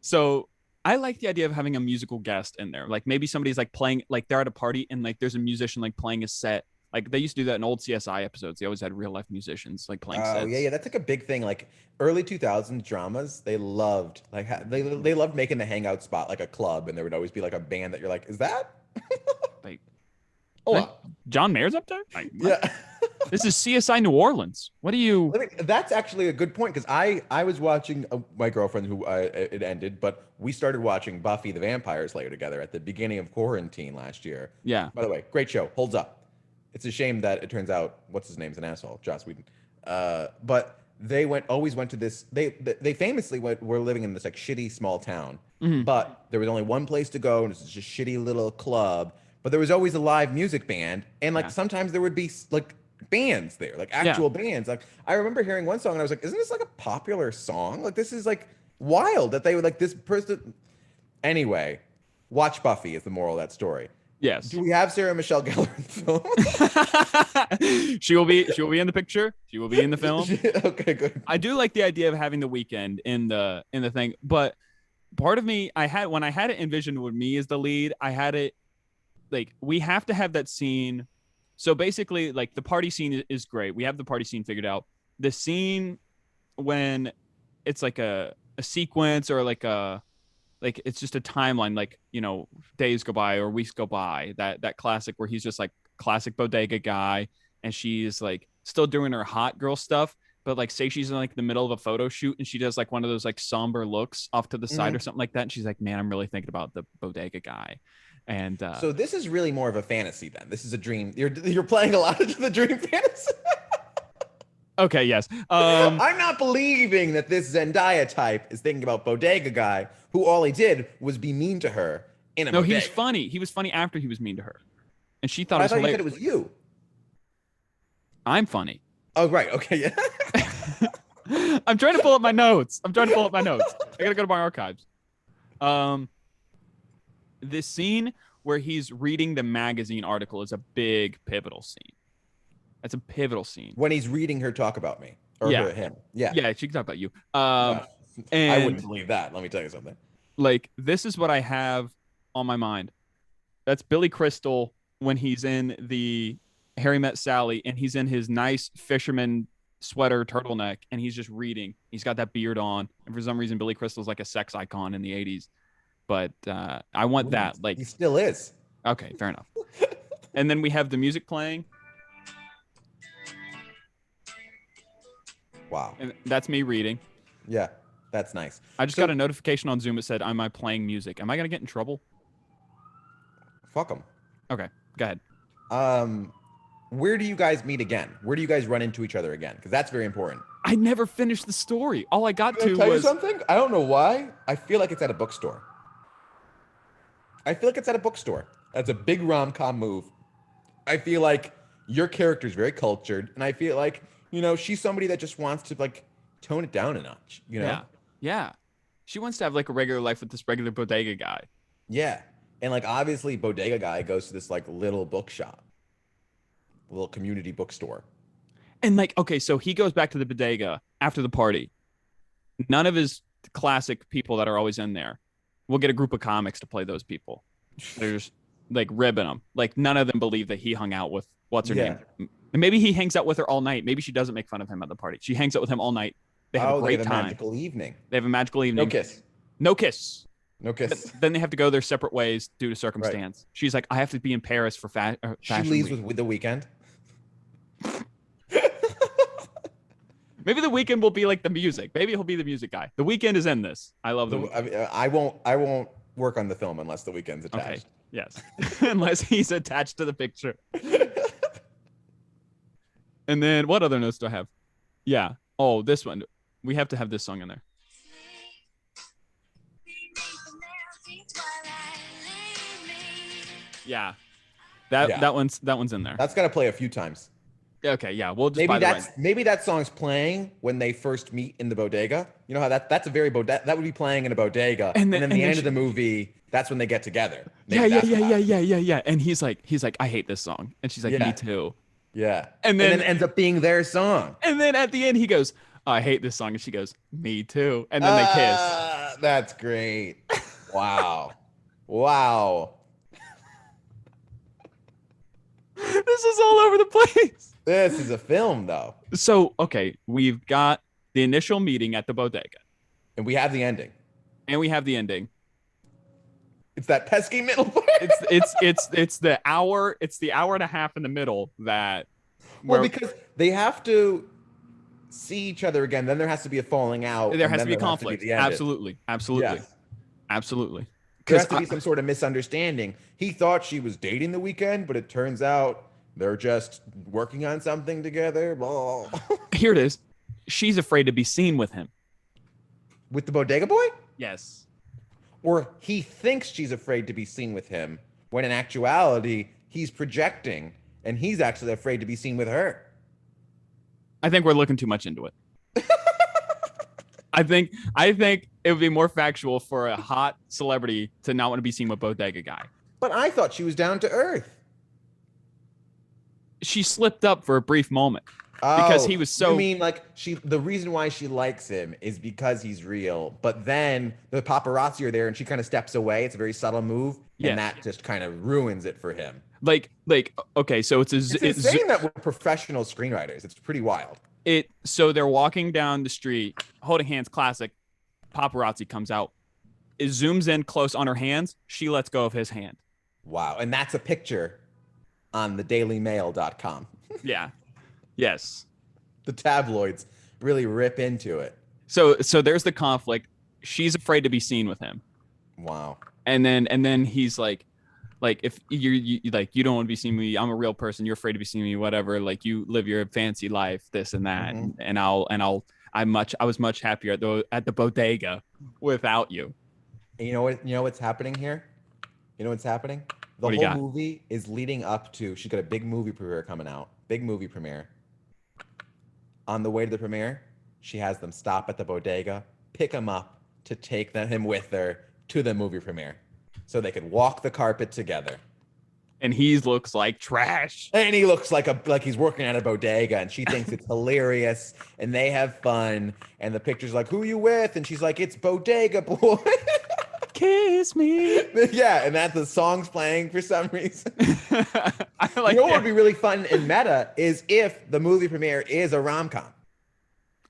So I like the idea of having a musical guest in there. Like maybe somebody's like playing, like they're at a party and like there's a musician like playing a set. Like they used to do that in old CSI episodes. They always had real life musicians like playing Oh yeah, sets. yeah. That's like a big thing. Like early 2000s dramas, they loved like they loved making the hangout spot like a club, and there would always be like a band that you're like, is that? Like, Oh, that, John Mayer's up there? Like, what? yeah. This is CSI New Orleans. What do you? That's actually a good point because I was watching my girlfriend who it ended, but we started watching Buffy the Vampire Slayer together at the beginning of quarantine last year. Yeah. By the way, great show, holds up. It's a shame that it turns out what's his name's an asshole, Joss Whedon. But they always went to this. They famously were living in this like shitty small town, Mhm. but there was only one place to go, and it was just a shitty little club. But there was always a live music band, and like Yeah. sometimes there would be like bands there, like Yeah. actual bands. Like I remember hearing one song, and I was like, "Isn't this like a popular song? Like this is like wild that they would like this person." Anyway, watch Buffy is the moral of that story. Yes. Do we have Sarah Michelle Gellar in the film? She will be in the picture. She will be in the film. Okay, good. I do like the idea of having the weekend in the thing, but part of me when I had it envisioned with me as the lead, I had it like we have to have that scene. So basically, like the party scene is great. We have the party scene figured out. The scene when it's like a sequence or like it's just a timeline, like days go by or weeks go by. That classic where he's just like classic bodega guy, and she's like still doing her hot girl stuff. But like, say she's in like the middle of a photo shoot and she does like one of those like somber looks off to the side or Mhm. something like that, and she's like, "Man, I'm really thinking about the bodega guy." And So this is really more of a fantasy then. This is a dream. You're playing a lot of the dream fantasy. okay, yes, I'm not believing that this Zendaya type is thinking about bodega guy who all he did was be mean to her in a no, he bodega. was funny. He was funny after he was mean to her, and she thought But it I was thought you said hilarious. it was you. I'm funny. Oh right, okay, yeah. I'm trying to pull up my notes. I gotta go to my archives. Um, this scene where he's reading the magazine article is a big pivotal scene. That's a pivotal scene. When he's reading her talk about me or Yeah, him. Yeah. yeah. She can talk about you. Uh, I And wouldn't believe that. Let me tell you something. like this is what I have on my mind. That's Billy Crystal when he's in the Harry Met Sally and he's in his nice fisherman sweater turtleneck and he's just reading. He's got that beard on, and for some reason Billy Crystal's like a sex icon in the '80s. But I want that. Like, He still is. okay, fair enough. And then we have the music playing, Wow. and that's me reading. Yeah, that's nice. I just got a notification on Zoom that said, "Am I playing music?" Am I gonna get in trouble? Fuck them. Okay, go ahead. Where do you guys meet again? Where do you guys run into each other again? Because that's very important. I never finished the story. All I got Can I to tell you was something? I don't know why. I feel like it's at a bookstore. I feel like it's at a bookstore. That's a big rom-com move. I feel like your character is very cultured, and I feel like, she's somebody that just wants to like tone it down a notch, yeah, yeah. She wants to have like a regular life with this regular bodega guy. Yeah. And like obviously bodega guy goes to this like little bookshop, little community bookstore. And like, okay, so he goes back to the bodega after the party. None of his classic people that are always in there. We'll get a group of comics to play those people. There's like ribbing them. Like none of them believe that he hung out with what's her Yeah. name. And maybe he hangs out with her all night. Maybe she doesn't make fun of him at the party. She hangs out with him all night. They have a They great have a time. magical evening. They have a magical evening. No kiss. No kiss. No kiss. Then they have to go their separate ways due to circumstance. She's like, I have to be in Paris for She fashion leaves week. with the weekend. Maybe the weekend will be like the music. Maybe he'll be the music guy. The weekend is in this. I love the weekend. I mean, I won't work on the film unless the weekend's Okay. attached. Yes. Unless he's attached to the picture. And then what other notes do I have? Yeah. Oh, this one. We have to have this song in there. Yeah. Yeah, That one's in there. that's got to play a few times. Okay, yeah. We'll just Maybe buy the right. maybe that song's playing when they first meet in the bodega. You know how that's a very that would be playing in a bodega, And and then then and the then end of the movie, that's when they get together. yeah, Maybe yeah, that's yeah, what yeah, happens. yeah, yeah, yeah. And he's like, I hate this song. And she's like, me Yeah, too. yeah, And and then then it ends up being their song. and then at the end he goes, I hate this song. And she goes, me too. And then they kiss. That's great. Wow, wow. This is all over the place. This is a film though, So, okay, we've got the initial meeting at the bodega, and we have the ending. and we have the ending. It's that pesky middle part. It's the hour and a half in the middle that Well, where because they have to see each other again, then there has to be a falling out, there and has to then be there has to be conflict. the end. Absolutely. Absolutely. Yes. Absolutely. There Because has to be some sort of misunderstanding. He thought she was dating the weekend, but it turns out they're just working on something together. Blah. here it is. She's afraid to be seen with him. With the bodega boy? Yes. Or he thinks she's afraid to be seen with him, when in actuality, he's projecting and he's actually afraid to be seen with her. I think we're looking too much into it. I think it would be more factual for a hot celebrity to not want to be seen with bodega guy. But I thought she was down to earth. She slipped up for a brief moment because Oh, he was so. you mean like the reason why she likes him is because he's real, but then the paparazzi are there and she kind of steps away. It's a very subtle move, Yeah. and that just kind of ruins it for him. like okay, so it's It's insane that we're professional screenwriters. It's pretty wild. so they're walking down the street holding hands, classic. Paparazzi comes out, it zooms in close on her hands, she lets go of his hand. Wow. And that's a picture on the dailymail.com. Yeah. Yes. The tabloids really rip into it. So there's the conflict. She's afraid to be seen with him. Wow. And then he's like if you like, you don't want to be seen with me, I'm a real person, you're afraid to be seen with me, whatever, like you live your fancy life, this and that. Mhm. And I was much happier at the bodega without you. And you know what's happening here? You know what's happening? The What do you whole got? movie is leading up to, she's got a big movie premiere coming out. Big movie premiere. On the way to the premiere, she has them stop at the bodega, pick him up to take him with her to the movie premiere so they could walk the carpet together. And he looks like trash. And he looks like he's working at a bodega, and she thinks it's hilarious, and they have fun. And the picture's like, "Who you with?" And she's like, "It's Bodega Boy." Kiss me. Yeah, and that the song's playing for some reason. I like You know what that. would be really fun in meta is if the movie premiere is a rom-com.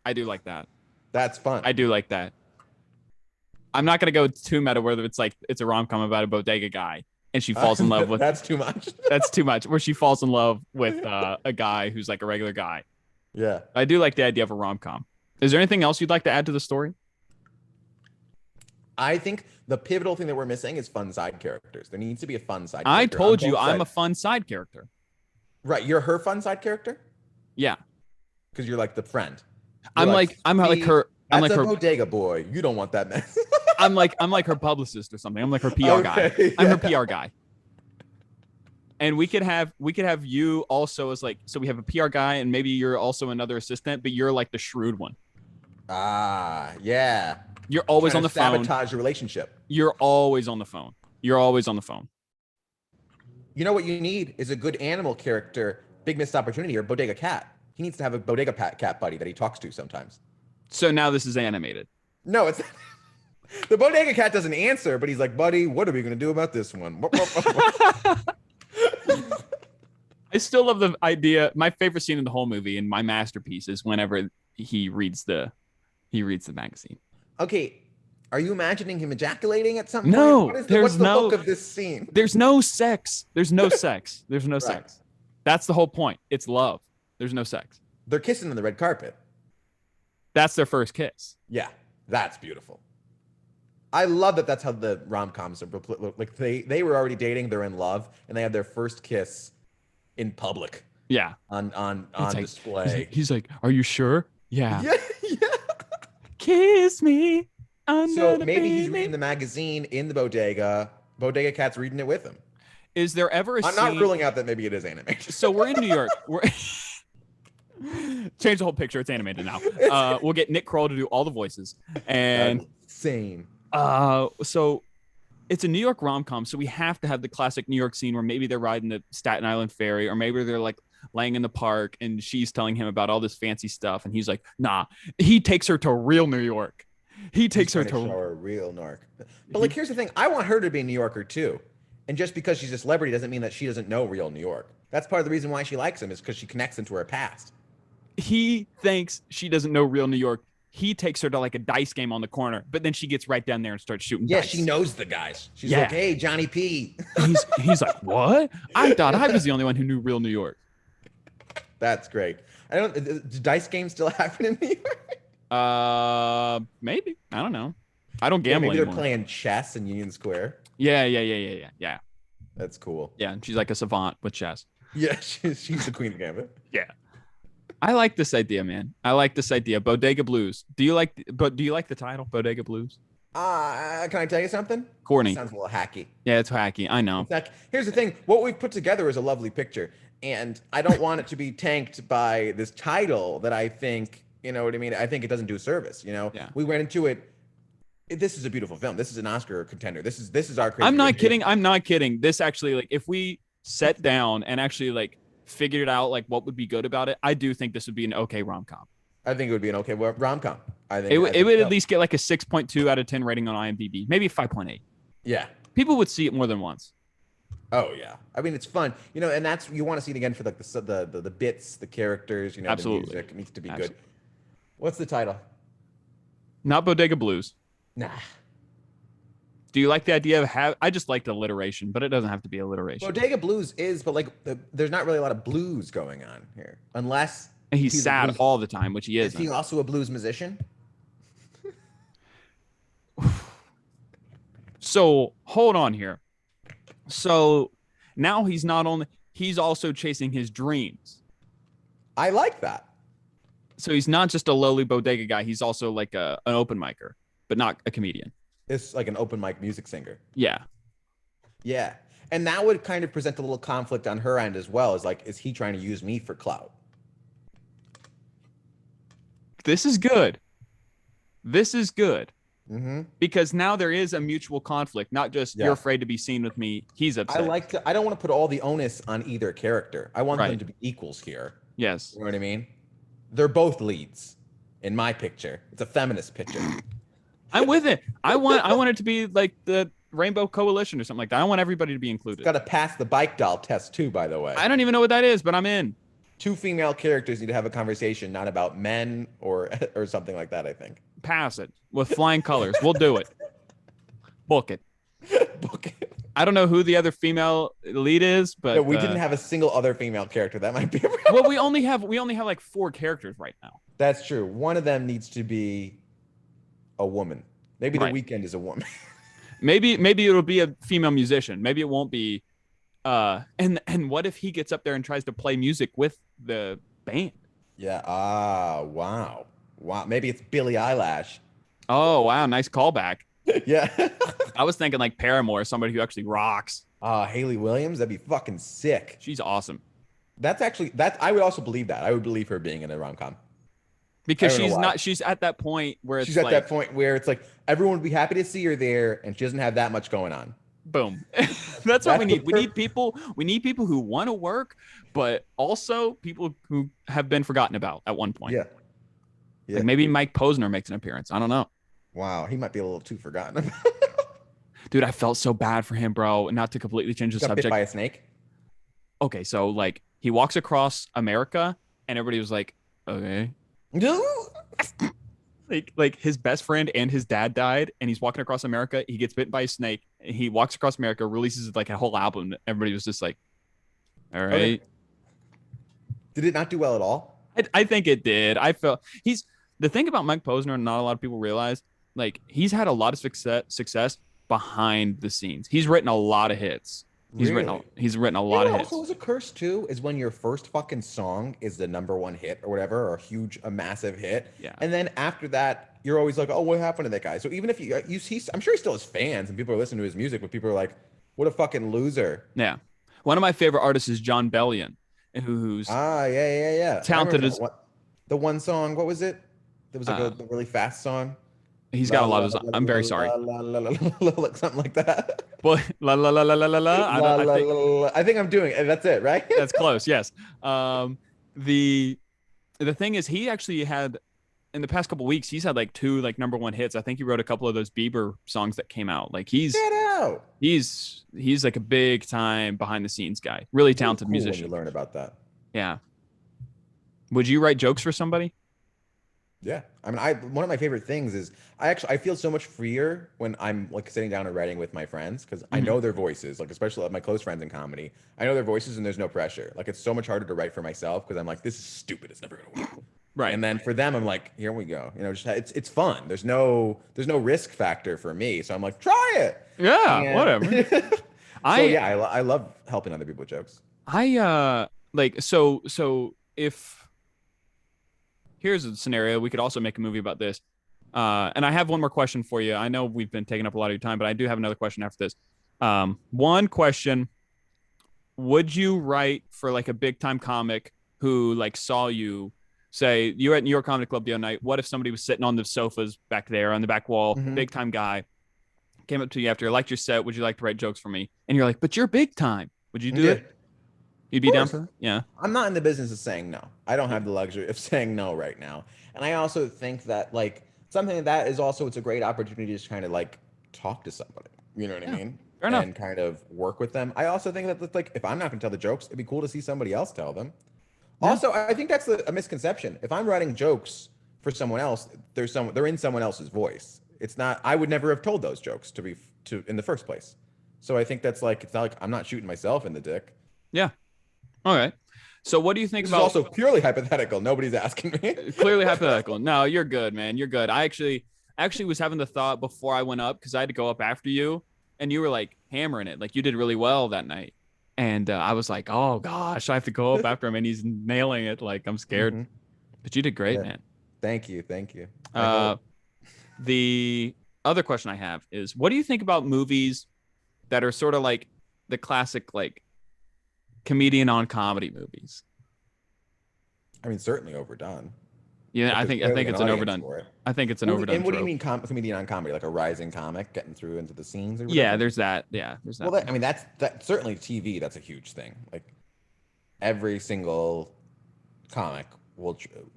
I do like that. That's fun. I do like that. I'm not gonna go too meta whether it's like it's a rom-com about a bodega guy and she falls in love with. That's too much. That's too much. Where she falls in love with a guy who's like a regular guy. Yeah. I do like the idea of a rom-com. Is there anything else you'd like to add to the story? I think the pivotal thing that we're missing is fun side characters. There needs to be a fun side I character. told on you both I'm a sides. fun side character. Right, you're her fun side character? Yeah. Because you're like the friend. I'm You're like her. I'm That's like a her. bodega boy. You don't want that mess. I'm like her publicist or something. I'm like her PR guy. Okay, I'm her yeah. PR guy. And we could have you also as like, so we have a PR guy and maybe you're also another assistant, but you're like the shrewd one. Ah, yeah. You're always Trying on the to phone. sabotage the relationship. You're always on the phone. You're always on the phone. You know what you need is a good animal character, big missed opportunity, or bodega cat. He needs to have a bodega cat buddy that he talks to sometimes. So now this is animated. No, it's the bodega cat doesn't answer, but he's like, buddy, what are we gonna do about this one? I still love the idea. My favorite scene in the whole movie and my masterpiece is whenever he reads the magazine. Okay, are you imagining him ejaculating at some No, point? there's What's the no- hook of this scene? There's no sex. There's no sex. There's no Right. sex. That's the whole point. It's love. There's no sex. They're kissing on the red carpet. That's their first kiss. Yeah, that's beautiful. I love that. That's how the rom-coms are. Like they were already dating. They're in love, and they have their first kiss in public Yeah. on It's like- display. He's like, are you sure? Yeah. Yeah, yeah. Kiss me. So maybe he's reading the magazine in the bodega. Bodega cat's reading it with him. Is there ever a I'm not scene? ruling out that maybe it is animated. So we're in New York. We're change the whole picture. It's animated now. We'll get Nick Kroll to do all the voices, and That's insane. so it's a New York rom-com, so we have to have the classic New York scene where maybe they're riding the Staten Island ferry, or maybe they're like laying in the park and she's telling him about all this fancy stuff, and he's like, nah. He takes her to real New York. He takes her To to show her real narc. But like, here's the thing: I want her to be a New Yorker too. And just because she's a celebrity doesn't mean that she doesn't know real New York. That's part of the reason why she likes him, is because she connects into her past. he thinks she doesn't know real New York. He takes her to like a dice game on the corner, but then she gets right down there and starts shooting Yeah, dice. she knows the guys. She's Yeah. like, hey, Johnny P. He's like, what? I thought I was the only one who knew real New York. That's great. I don't. Do dice games still happen in New York? Maybe. I don't know. I don't Yeah, gamble maybe they're anymore. playing chess in Union Square. Yeah. That's cool. Yeah, and she's like a savant with chess. Yeah, she's the queen of gambit. Yeah. I like this idea, man. I like this idea. Bodega Blues. Do you like the title, Bodega Blues? Can I tell you something? Corny. Sounds a little hacky. Yeah, it's hacky. I know. Here's the thing: what we've put together is a lovely picture, and I don't want it to be tanked by this title that I think, you know what I mean? I think it doesn't do service. You know, Yeah. we went into it. This is a beautiful film. This is an Oscar contender. This is our. Crazy I'm not Rich kidding. I'm not kidding. This actually, like, if we sat down and actually like figured out like what would be good about it, I do think this would be an okay rom-com. I think it would be an okay rom-com. I think It would so. at least get like a 6.2 out of 10 rating on IMDb, maybe 5.8. Yeah. People would see it more than once. Oh yeah. I mean, it's fun, you know, and that's, you want to see it again for like the bits, the characters, you know, Absolutely. the music. It needs to be Absolutely. good. What's the title? Not Bodega Blues. Nah. Do you like the idea of I just like the alliteration, but it doesn't have to be alliteration. Bodega Blues is, but like, there's not really a lot of blues going on here, unless And he's sad blues- all the time, which he Is isn't. he also a blues musician? So hold on here. So now he's also chasing his dreams. I like that. So he's not just a lowly bodega guy. He's also like an open micer, but not a comedian. It's like an open mic music singer. Yeah. Yeah. And that would kind of present a little conflict on her end as well. Is like, is he trying to use me for clout? This is good. This is good. Mm-hmm. Because now there is a mutual conflict, not just you're afraid to be seen with me. He's upset. I don't want to put all the onus on either character. I want them Right. to be equals here. Yes. You know what I mean? They're both leads in my picture. It's a feminist picture. I'm with it. I want it to be like the Rainbow Coalition or something like that. I want everybody to be included. Got to pass the bike doll test too, by the way. I don't even know what that is, but I'm in. Two female characters need to have a conversation, not about men or something like that, I think. Pass it with flying colors. We'll do it. Book it. Book it. I don't know who the other female lead is, but No, we didn't have a single other female character. That might be a problem. well, we only have like 4 characters right now. That's true. One of them needs to be a woman. Maybe The Right. Weeknd is a woman. Maybe it'll be a female musician. Maybe it won't be. And what if he gets up there and tries to play music with the band? Yeah. Wow. Maybe it's Billie Eilish. Oh wow, nice callback. Yeah. I was thinking like Paramore, somebody who actually rocks. Haley Williams. That'd be fucking sick. She's awesome I would also believe that. I would believe her being in a rom-com. because I don't know why. she's at that point where it's She's at like, that point where it's like everyone would be happy to see her there, and she doesn't have that much going on. boom. That's what we need. the We need people who want to work, but also people who have been forgotten about at one point. Yeah. Yeah. Like maybe Mike Posner makes an appearance. I don't know. Wow. He might be a little too forgotten. Dude, I felt so bad for him, bro. Not to completely change the Got bit subject. by a snake. Okay, so like he walks across America and everybody was like, okay. No. Like his best friend and his dad died and he's walking across America. He gets bitten by a snake. He walks across America, releases like a whole album. Everybody was just like, all right. Okay. Did it not do well at all? I think it did. I felt the thing about Mike Posner, and not a lot of people realize, like he's had a lot of success behind the scenes. He's written a lot of hits. He's written a lot of hits. Also, is a curse too is when your first fucking song is the #1 hit or whatever, or a massive hit. Yeah. And then after that, you're always like, oh, what happened to that guy? So even if you see, I'm sure he still has fans and people are listening to his music, but people are like, What a fucking loser. Yeah. One of my favorite artists is John Bellion, who's Ah, yeah, yeah, yeah. I talented remember that as one. The one song, what was it? There was like uh a really fast song. he's got La a lot la of la I'm very la sorry. la la la la la, like something like that. But la la la la la la la. I La don't I la think la la. I think I'm doing it. That's it, right? that's close. Yes. The the thing is he actually had in the past couple weeks he's had like two like number one hits. I think he wrote a couple of those Bieber songs that came out. Like Get out. he's like a big time behind the scenes guy. Really Really talented cool when you musician. learn about that. Yeah. Would you write jokes for somebody? Yeah. I mean, I one of my favorite things is I feel so much freer when I'm like sitting down and writing with my friends because I Mm-hmm. know their voices, like especially like my close friends in comedy. I know their voices and there's no pressure. Like it's so much harder to write for myself because I'm like, this is stupid. It's never gonna work. Right. And then for them, I'm like, here we go. You know, just it's fun. There's no risk factor for me. So I'm like, try it. Yeah, whatever. And so I yeah, I love helping other people with jokes. like so if here's a scenario, we could also make a movie about this. And I have one more question for you. I know we've been taking up a lot of your time, but I do have another question after this. One question, would you write for like a big time comic who like saw you say you were at New York Comedy Club the other night? What if somebody was sitting on the sofas back there on the back wall, Hmm. big time guy, came up to you after liked your set, would you like to write jokes for me? And you're like, but you're big time. Would you do Yeah, it? of You'd be down for course. that? Yeah. I'm not in the business of saying no. I don't Yeah. have the luxury of saying no right now. And I also think that like something like that is also it's a great opportunity to just kind of like talk to somebody. You know what I Yeah. mean? Fair enough. And kind of work with them. I also think that like if I'm not gonna tell the jokes, it'd be cool to see somebody else tell them. Yeah. Also, I think that's a misconception. If I'm writing jokes for someone else, they're in someone else's voice. It's not I would never have told those jokes to in the first place. So I think that's like it's not like I'm not shooting myself in the dick. Yeah. All right. So what do you think This is about also purely hypothetical. Nobody's asking me. clearly hypothetical? No, you're good, man. You're good. I actually was having the thought before I went up because I had to go up after you, and you were like hammering it. Like you did really well that night. And I was like, oh gosh, I have to go up after him, and he's nailing it. Like I'm scared, Hmm. but you did great, Yeah. man. Thank you. Thank you. I Uh, hope. the other question I have is, what do you think about movies that are sort of like the classic like comedian on comedy movies? I mean, certainly overdone, Yeah, but I there's think I clearly think an it's an audience overdone. for it. I think it's an overdone And what do you trope. mean comedian on comedy? Like a rising comic getting through into the scenes or Yeah, whatever? there's that. Yeah, there's Well, that. I mean, that certainly TV. That's a huge thing. Like every single comic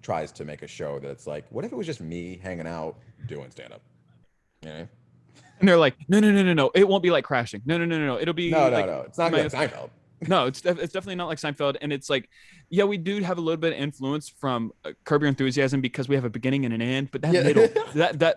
tries to make a show that's like, what if it was just me hanging out doing stand up? You know? And they're like, no, no, no, no, no. It won't be like Crashing. No, no, no, no, no. It'll No, be no, like, no. It's not gonna be like Seinfeld. no, it's definitely not like Seinfeld. And it's like, yeah, we do have a little bit of influence from Curb Your Enthusiasm because we have a beginning and an end. But that Yeah. middle,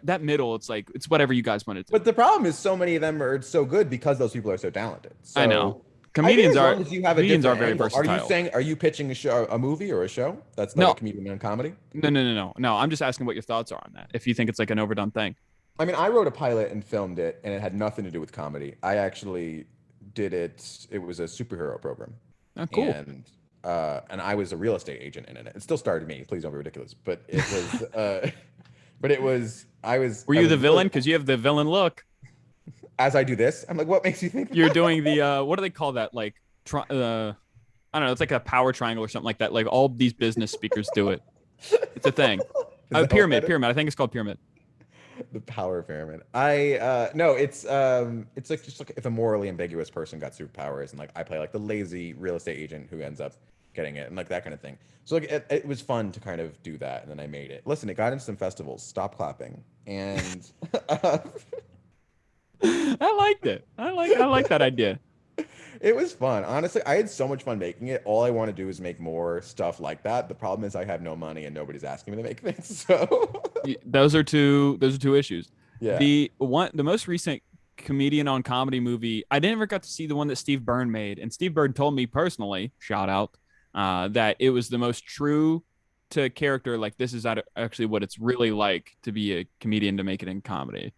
that middle, it's like it's whatever you guys want to do. But the problem is so many of them are so good because those people are so talented. I know So I think comedians as are long as you have a comedians are different very angle, versatile. are you pitching a movie or a show that's like a No, comedian on comedy? no, no, no, no, no. I'm just asking what your thoughts are on that. If you think it's like an overdone thing. I mean, I wrote a pilot and filmed it, and it had nothing to do with comedy. I actually did it. It was a superhero program, Oh, cool. and I was a real estate agent in it. It still starred me. Please don't be ridiculous. But it was, but it was. Were I you was the really villain? Because you have the villain look. as I do this. I'm like, what makes you think You're that? doing the what do they call that? Like, I don't know. It's like a power triangle or something like that. Like all these business speakers do it. It's a thing. Is that what Pyramid, that is? pyramid. I think it's called pyramid. The power pyramid. I no, it's like just like if a morally ambiguous person got superpowers and like I play like the lazy real estate agent who ends up getting it and like that kind of thing. So like it was fun to kind of do that and then I made it. Listen, it got into some festivals. Stop clapping. And I liked it. I like that idea. it was fun. Honestly, I had so much fun making it. All I want to do is make more stuff like that. The problem is I have no money and nobody's asking me to make things. So Those are two issues. yeah. The most recent comedian on comedy movie, I never got to see the one that Steve Byrne made, and Steve Byrne told me personally, shout out, that it was the most true to character. Like this is actually what it's really like to be a comedian to make it in comedy.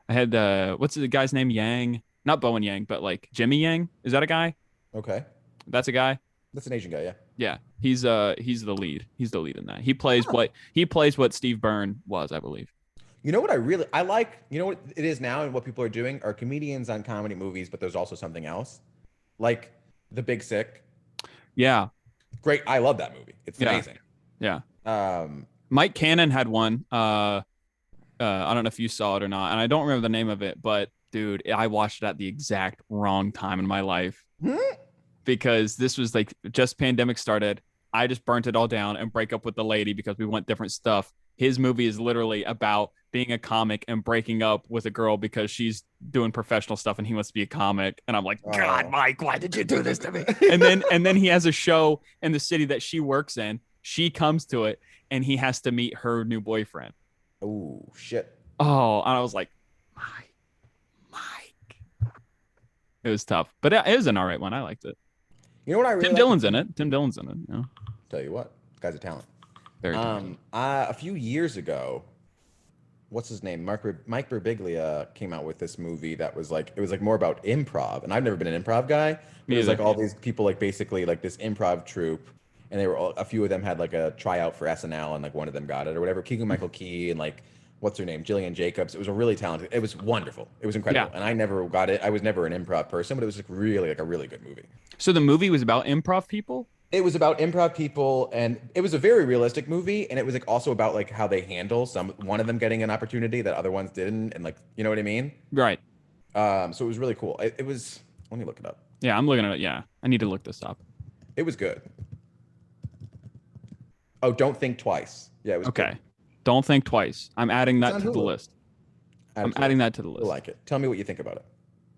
I had what's the guy's name? Yang, not Bowen Yang, but like Jimmy Yang. Is that a guy? Okay. That's a guy. That's an Asian guy, yeah. Yeah, he's the lead. He's the lead in that. He plays what Steve Byrne was, I believe. You know what I like? You know what it is now and what people are doing are comedians on comedy movies, but there's also something else. Like The Big Sick. Yeah, Great. I love that movie. It's yeah, amazing. yeah. Um, Mike Cannon had one. I don't know if you saw it or not, and I don't remember the name of it, but dude, I watched it at the exact wrong time in my life hmm? because this was like just pandemic started. I just burnt it all down and break up with the lady because we want different stuff. His movie is literally about being a comic and breaking up with a girl because she's doing professional stuff and he wants to be a comic. And I'm like, God, Oh. Mike, why did you do this to me? And then he has a show in the city that she works in. She comes to it and he has to meet her new boyfriend. Oh shit. Oh, and I was like, Mike, Mike. It was tough, but it was an all right one. I liked it. You know what I really Tim like? Dillon's in it. Tim Dillon's in it. Yeah, Tell you what, guy's a talent. very talented. A few years ago, what's his name? Mike Birbiglia came out with this movie that was like it was like more about improv, and I've never been an improv guy, but Me it was either. like all these people like basically like this improv troupe, and they were a few of them had like a tryout for SNL, and like one of them got it or whatever. Keegan Michael Key and like what's her name, Jillian Jacobs. It was a really talented. It was wonderful. It was Yeah. incredible, and I never got it. I was never an improv person, but it was like a really good movie. So the movie was about improv people. It was about improv people, and it was a very realistic movie, and it was like also about like how they handle one of them getting an opportunity that other ones didn't, and like you know what I mean. Right. So it was really cool. It was. Let me look it up. Yeah, I'm looking at it. Yeah, I need to look this up. It was good. Oh, Don't Think Twice. Yeah, it was good. Okay. Don't think twice. I'm adding It's that on to the Hulu. list. Add I'm it to the adding list. that to the You'll list. like it. Tell me what you think about it.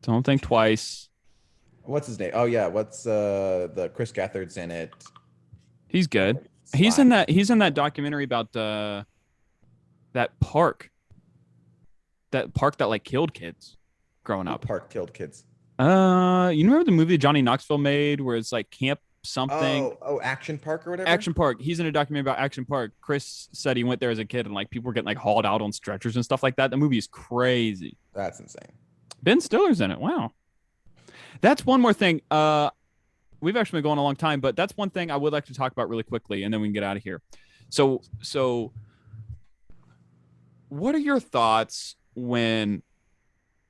Don't think twice. What's his name? Oh yeah, what's the Chris Gethard's in it? He's good. He's Sly. in that. He's in that documentary about that park. That park that like killed kids growing What up. Park killed kids? You remember the movie Johnny Knoxville made where it's like Camp something Oh, Action Park or whatever. Action Park. He's in a documentary about Action Park. Chris said he went there as a kid and like people were getting like hauled out on stretchers and stuff like that. The movie is crazy. That's insane. Ben Stiller's in it. Wow. That's one more thing. We've actually been going a long time, but that's one thing I would like to talk about really quickly, and then we can get out of here. So, what are your thoughts when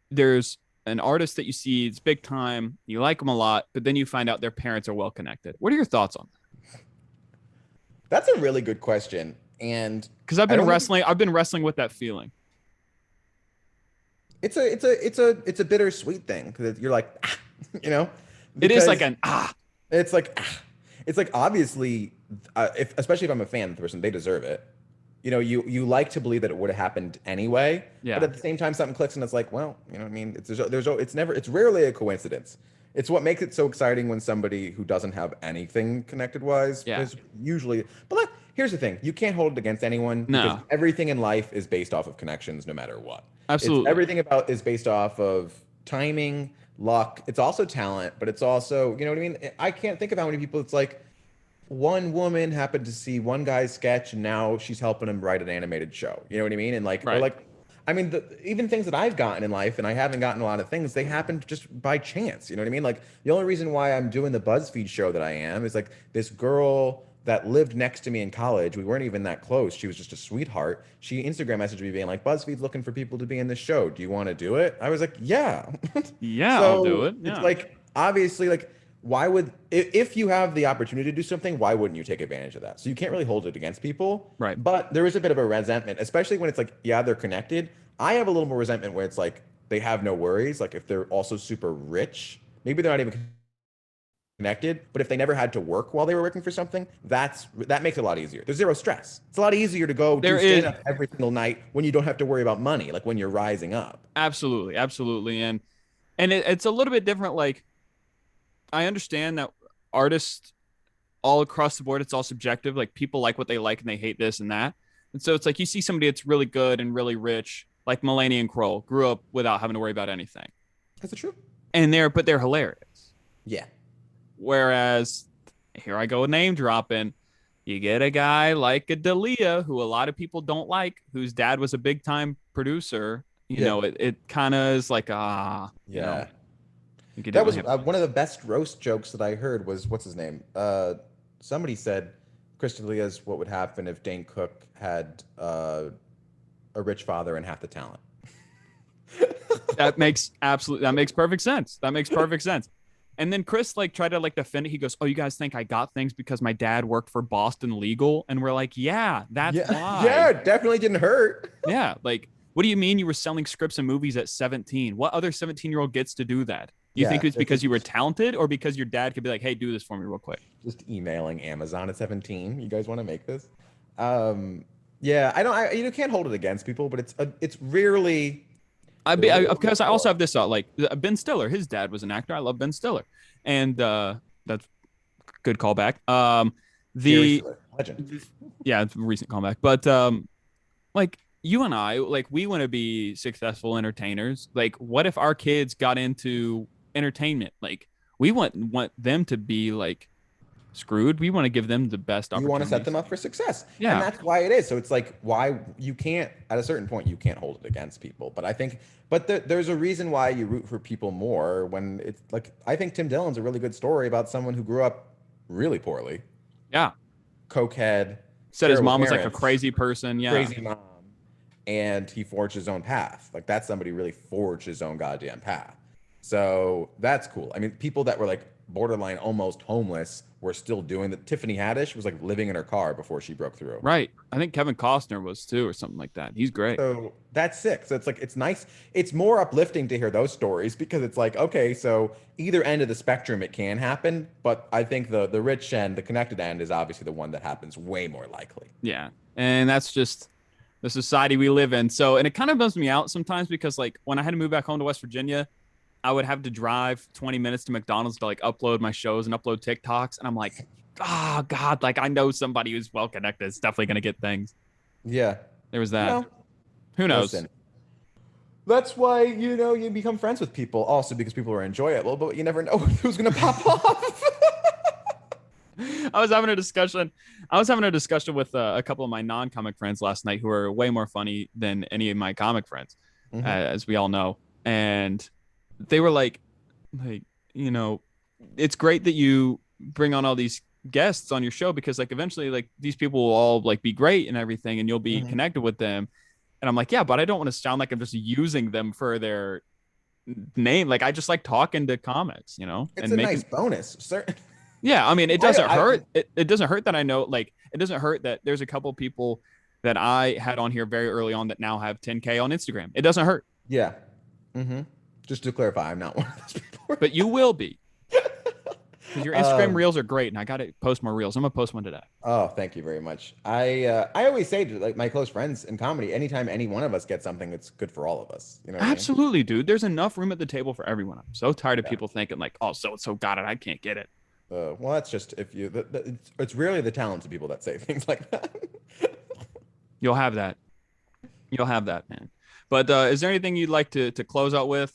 there's an artist that you see, it's big time, you like them a lot, but then you find out their parents are well connected? What are your thoughts on that? That's a really good question, and Because I've I been don't. wrestling, I've been wrestling with that feeling. It's a bittersweet thing because you're like, you know, It is like because an it's like, it's like obviously, if especially if I'm a fan of the person, they deserve it. You know, you like to believe that it would have happened anyway, but yeah, at the same time, something clicks and it's like, well, you know what I mean? It's rarely a coincidence. It's what makes it so exciting when somebody who doesn't have anything connected wise yeah, is usually. But like, here's the thing: you can't hold it against anyone because no, everything in life is based off of connections, no matter what. It's absolutely, everything about is based off of timing, luck. It's also talent, but it's also, you know what I mean? I can't think of how many people it's like one woman happened to see one guy's sketch and now she's helping him write an animated show. You know what I mean? And like, or right. like, I mean, even things that I've gotten in life, and I haven't gotten a lot of things, they happened just by chance. You know what I mean? Like, the only reason why I'm doing the BuzzFeed show that I am is like this girl that lived next to me in college. We weren't even that close. She was just a sweetheart. She Instagram messaged me being like, BuzzFeed's looking for people to be in this show. Do you want to do it? I was like, yeah. Yeah, I'll do So it. it's Yeah, like, obviously, like, why would if you have the opportunity to do something, why wouldn't you take advantage of that? So you can't really hold it against people, right. but there is a bit of a resentment, especially when it's like, yeah, they're connected. I have a little more resentment where it's like they have no worries. Like if they're also super rich, maybe they're not even connected, but if they never had to work while they were working for something, that makes it a lot easier. There's zero stress. It's a lot easier to go There do is stand up every single night when you don't have to worry about money, like when you're rising up. absolutely, absolutely, and it's a little bit different. Like I understand that artists all across the board, it's all subjective. Like people like what they like and they hate this and that. And so it's like you see somebody that's really good and really rich, like Melania and Kroll, grew up without having to worry about anything. Is it true? And but they're hilarious. Yeah. Whereas here I go name dropping. You get a guy like a Dalia, who a lot of people don't like, whose dad was a big time producer. You Yeah. know, it kind of is like, Yeah. you didn't That really was have. one of the best roast jokes that I heard was what's his name? Somebody said Chris D'Elia's what would happen if Dane Cook had a rich father and half the talent. That makes perfect sense. That makes perfect sense. And then Chris like tried to like defend it. He goes, "Oh, you guys think I got things because my dad worked for Boston Legal?" And we're like, "Yeah, that's Yeah, why." yeah, it definitely didn't hurt. Yeah, like what do you mean you were selling scripts and movies at 17? What other 17-year-old gets to do that? You think Yeah, it's this is because you were talented or because your dad could be like, "Hey, do this for me real quick." just emailing Amazon at 17. You guys want to make this? Yeah, I don't. You can't hold it against people, but it's rarely. Because I also have this like Ben Stiller. His dad was an actor. I love Ben Stiller, and that's good callback. Jerry The Stiller, legend. yeah, it's a recent callback, but like you and I, like we want to be successful entertainers. Like, what if our kids got into entertainment? Like, we want them to be like screwed. We want to give them the best You want to set opportunities. them up for success, and Yeah, that's why it is. So it's like why you can't at a certain point you can't hold it against people. But I think, there's a reason why you root for people more when it's like I think Tim Dillon's a really good story about someone who grew up really poorly, yeah. cokehead, Said his terrible mom was like a parents, crazy person. Yeah, crazy mom, and he forged his own path. Like that's somebody who really forged his own goddamn path. So that's cool. I mean, people that were like borderline almost homeless were still doing that. Tiffany Haddish was like living in her car before she broke through. right. I think Kevin Costner was too, or something like that. He's great. So that's sick. So it's like it's nice. It's more uplifting to hear those stories because it's like, okay, so either end of the spectrum it can happen, but I think the rich end, the connected end is obviously the one that happens way more likely. Yeah, and that's just the society we live in. So, and it kind of bums me out sometimes because like when I had to move back home to West Virginia, I would have to drive 20 minutes to McDonald's to like upload my shows and upload TikToks. And I'm like, oh God, like I know somebody who's well connected is definitely going to get things. Yeah. There was that. Well, Who knows? listen. That's why, you become friends with people also because people are enjoyable, but you never know who's going to pop off. I was having a discussion. I was having a discussion with a couple of my non-comic friends last night who are way more funny than any of my comic friends, Hmm. as we all know. And they were like, you know, it's great that you bring on all these guests on your show because like eventually like these people will all like be great and everything and you'll be Hmm. connected with them. And I'm like, yeah, but I don't want to sound like I'm just using them for their name. Like I just like talking to comics, It's and a nice making. bonus. Certain. Yeah, I mean, it I, doesn't I, hurt. It doesn't hurt that I know, like, it doesn't hurt that there's a couple people that I had on here very early on that now have 10K on Instagram. It doesn't hurt, yeah. Hmm. Just to clarify, I'm not one of those people. but you will be because your Instagram Um, reels are great, and I got to post more reels. I'm gonna post one today. oh, thank you very much. I always say to like my close friends in comedy, anytime any one of us gets something, it's good for all of us. You know what I mean? Absolutely, dude. There's enough room at the table for everyone. I'm so tired of Yeah. people thinking like, oh, so and so got it, I can't get it. Well, that's just if you. It's rarely the talented people that say things like that. You'll have that. You'll have that, man. But is there anything you'd like to close out with?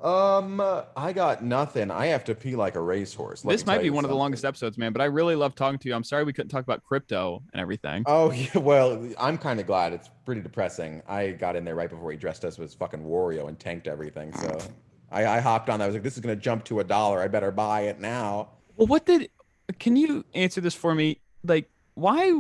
I got nothing. I have to pee like a racehorse. Let me This might tell be you one of the something. longest episodes, man. But I really love talking to you. I'm sorry we couldn't talk about crypto and everything. Oh yeah, well, I'm kind of glad. It's pretty depressing. I got in there right before he dressed us as fucking Wario and tanked everything. So I hopped on. I was like, this is gonna jump to $1. I better buy it now. Well, can you answer this for me? Like, why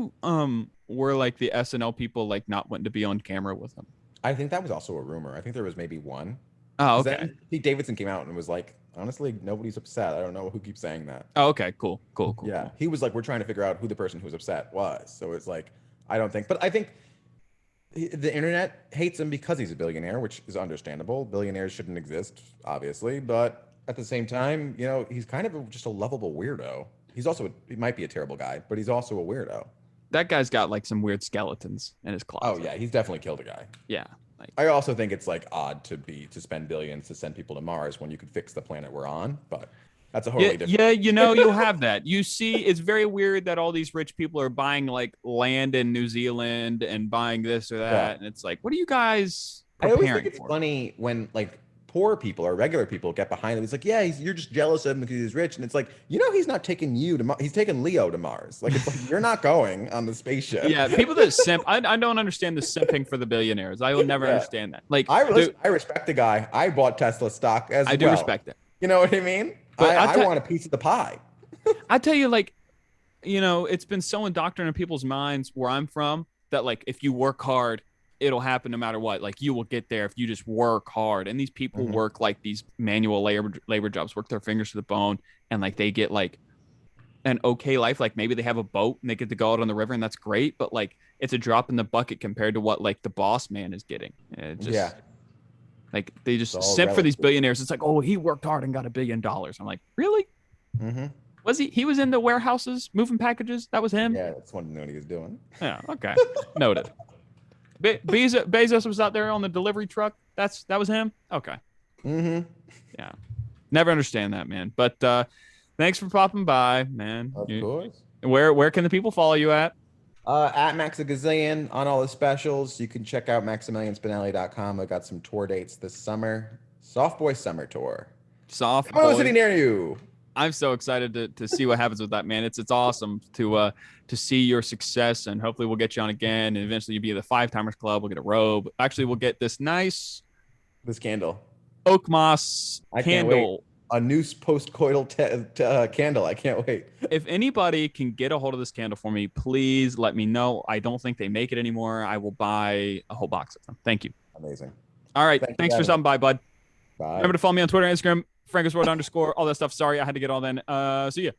were like the SNL people like not wanting to be on camera with them? I think that was also a rumor. I think there was maybe one. Oh, Because okay. then Pete Davidson came out and was like, honestly, nobody's upset. I don't know who keeps saying that. Oh, okay. Cool. Cool. Cool. Yeah. Cool. He was like, we're trying to figure out who the person who was upset was. So it's like, I don't think, but I think the internet hates him because he's a billionaire, which is understandable. Billionaires shouldn't exist, obviously. But at the same time, he's kind of just a lovable weirdo. He's also, he might be a terrible guy, but he's also a weirdo. That guy's got like some weird skeletons in his Oh, closet. yeah. He's definitely killed a guy. Yeah. Like, I also think it's like odd to spend billions to send people to Mars when you could fix the planet we're on, but that's a yeah, totally different. yeah, you'll have that. You see, it's very weird that all these rich people are buying like land in New Zealand and buying this or Yeah. that. And it's like, what are you guys I always think preparing it's for? funny when like poor people or regular people get behind him. It's like, yeah, you're just jealous of him because he's rich, and it's like, he's not taking you to Mars. He's taking Leo to Mars. Like it's like you're not going on the spaceship. Yeah, people that simp, I don't understand the simping for the billionaires. I will never Yeah, understand that. Like, listen, I respect the guy. I bought Tesla stock as I do well. respect it. You know what I mean? But I want a piece of the pie. I tell you, like, it's been so indoctrinated in people's minds where I'm from that, like, if you work hard, it'll happen no matter what. Like you will get there if you just work hard. And these people Hmm. work like these manual labor jobs, work their fingers to the bone, and like they get like an okay life. Like maybe they have a boat and they get to go out on the river, and that's great. But like it's a drop in the bucket compared to what like the boss man is getting. It Yeah, just like they it's just all simp for these relative. billionaires. It's like, oh, he worked hard and got $1 billion. I'm like, really? Hmm. Was he? He was in the warehouses moving packages. That was him. Yeah, that's one what he was doing. Yeah. Okay. Noted. Bezos was out there on the delivery truck. That was him. Okay. Hmm. Yeah. Never understand that, man. But thanks for popping by, man. Of course. Where can the people follow you at? At Max a Gazillion on all the specials. You can check out MaximilianSpinelli.com. I got some tour dates this summer. Soft Boy Summer Tour. Soft Come on, boy. city near you. I'm so excited to see what happens with that, man. It's awesome to see your success, and hopefully we'll get you on again, and eventually you'll be at the Five Timers Club. We'll get a robe. Actually, we'll get this nice This candle. oak moss I can't wait. candle. A noose post-coital candle. I can't wait. If anybody can get a hold of this candle for me, please let me know. I don't think they make it anymore. I will buy a whole box of them. Thank you. Amazing. All right. Thanks Thanks for having me. stopping by, bud. Bye. Remember to follow me on Twitter and Instagram, Frankosworld _ all that stuff. Sorry, I had to get all that. See ya.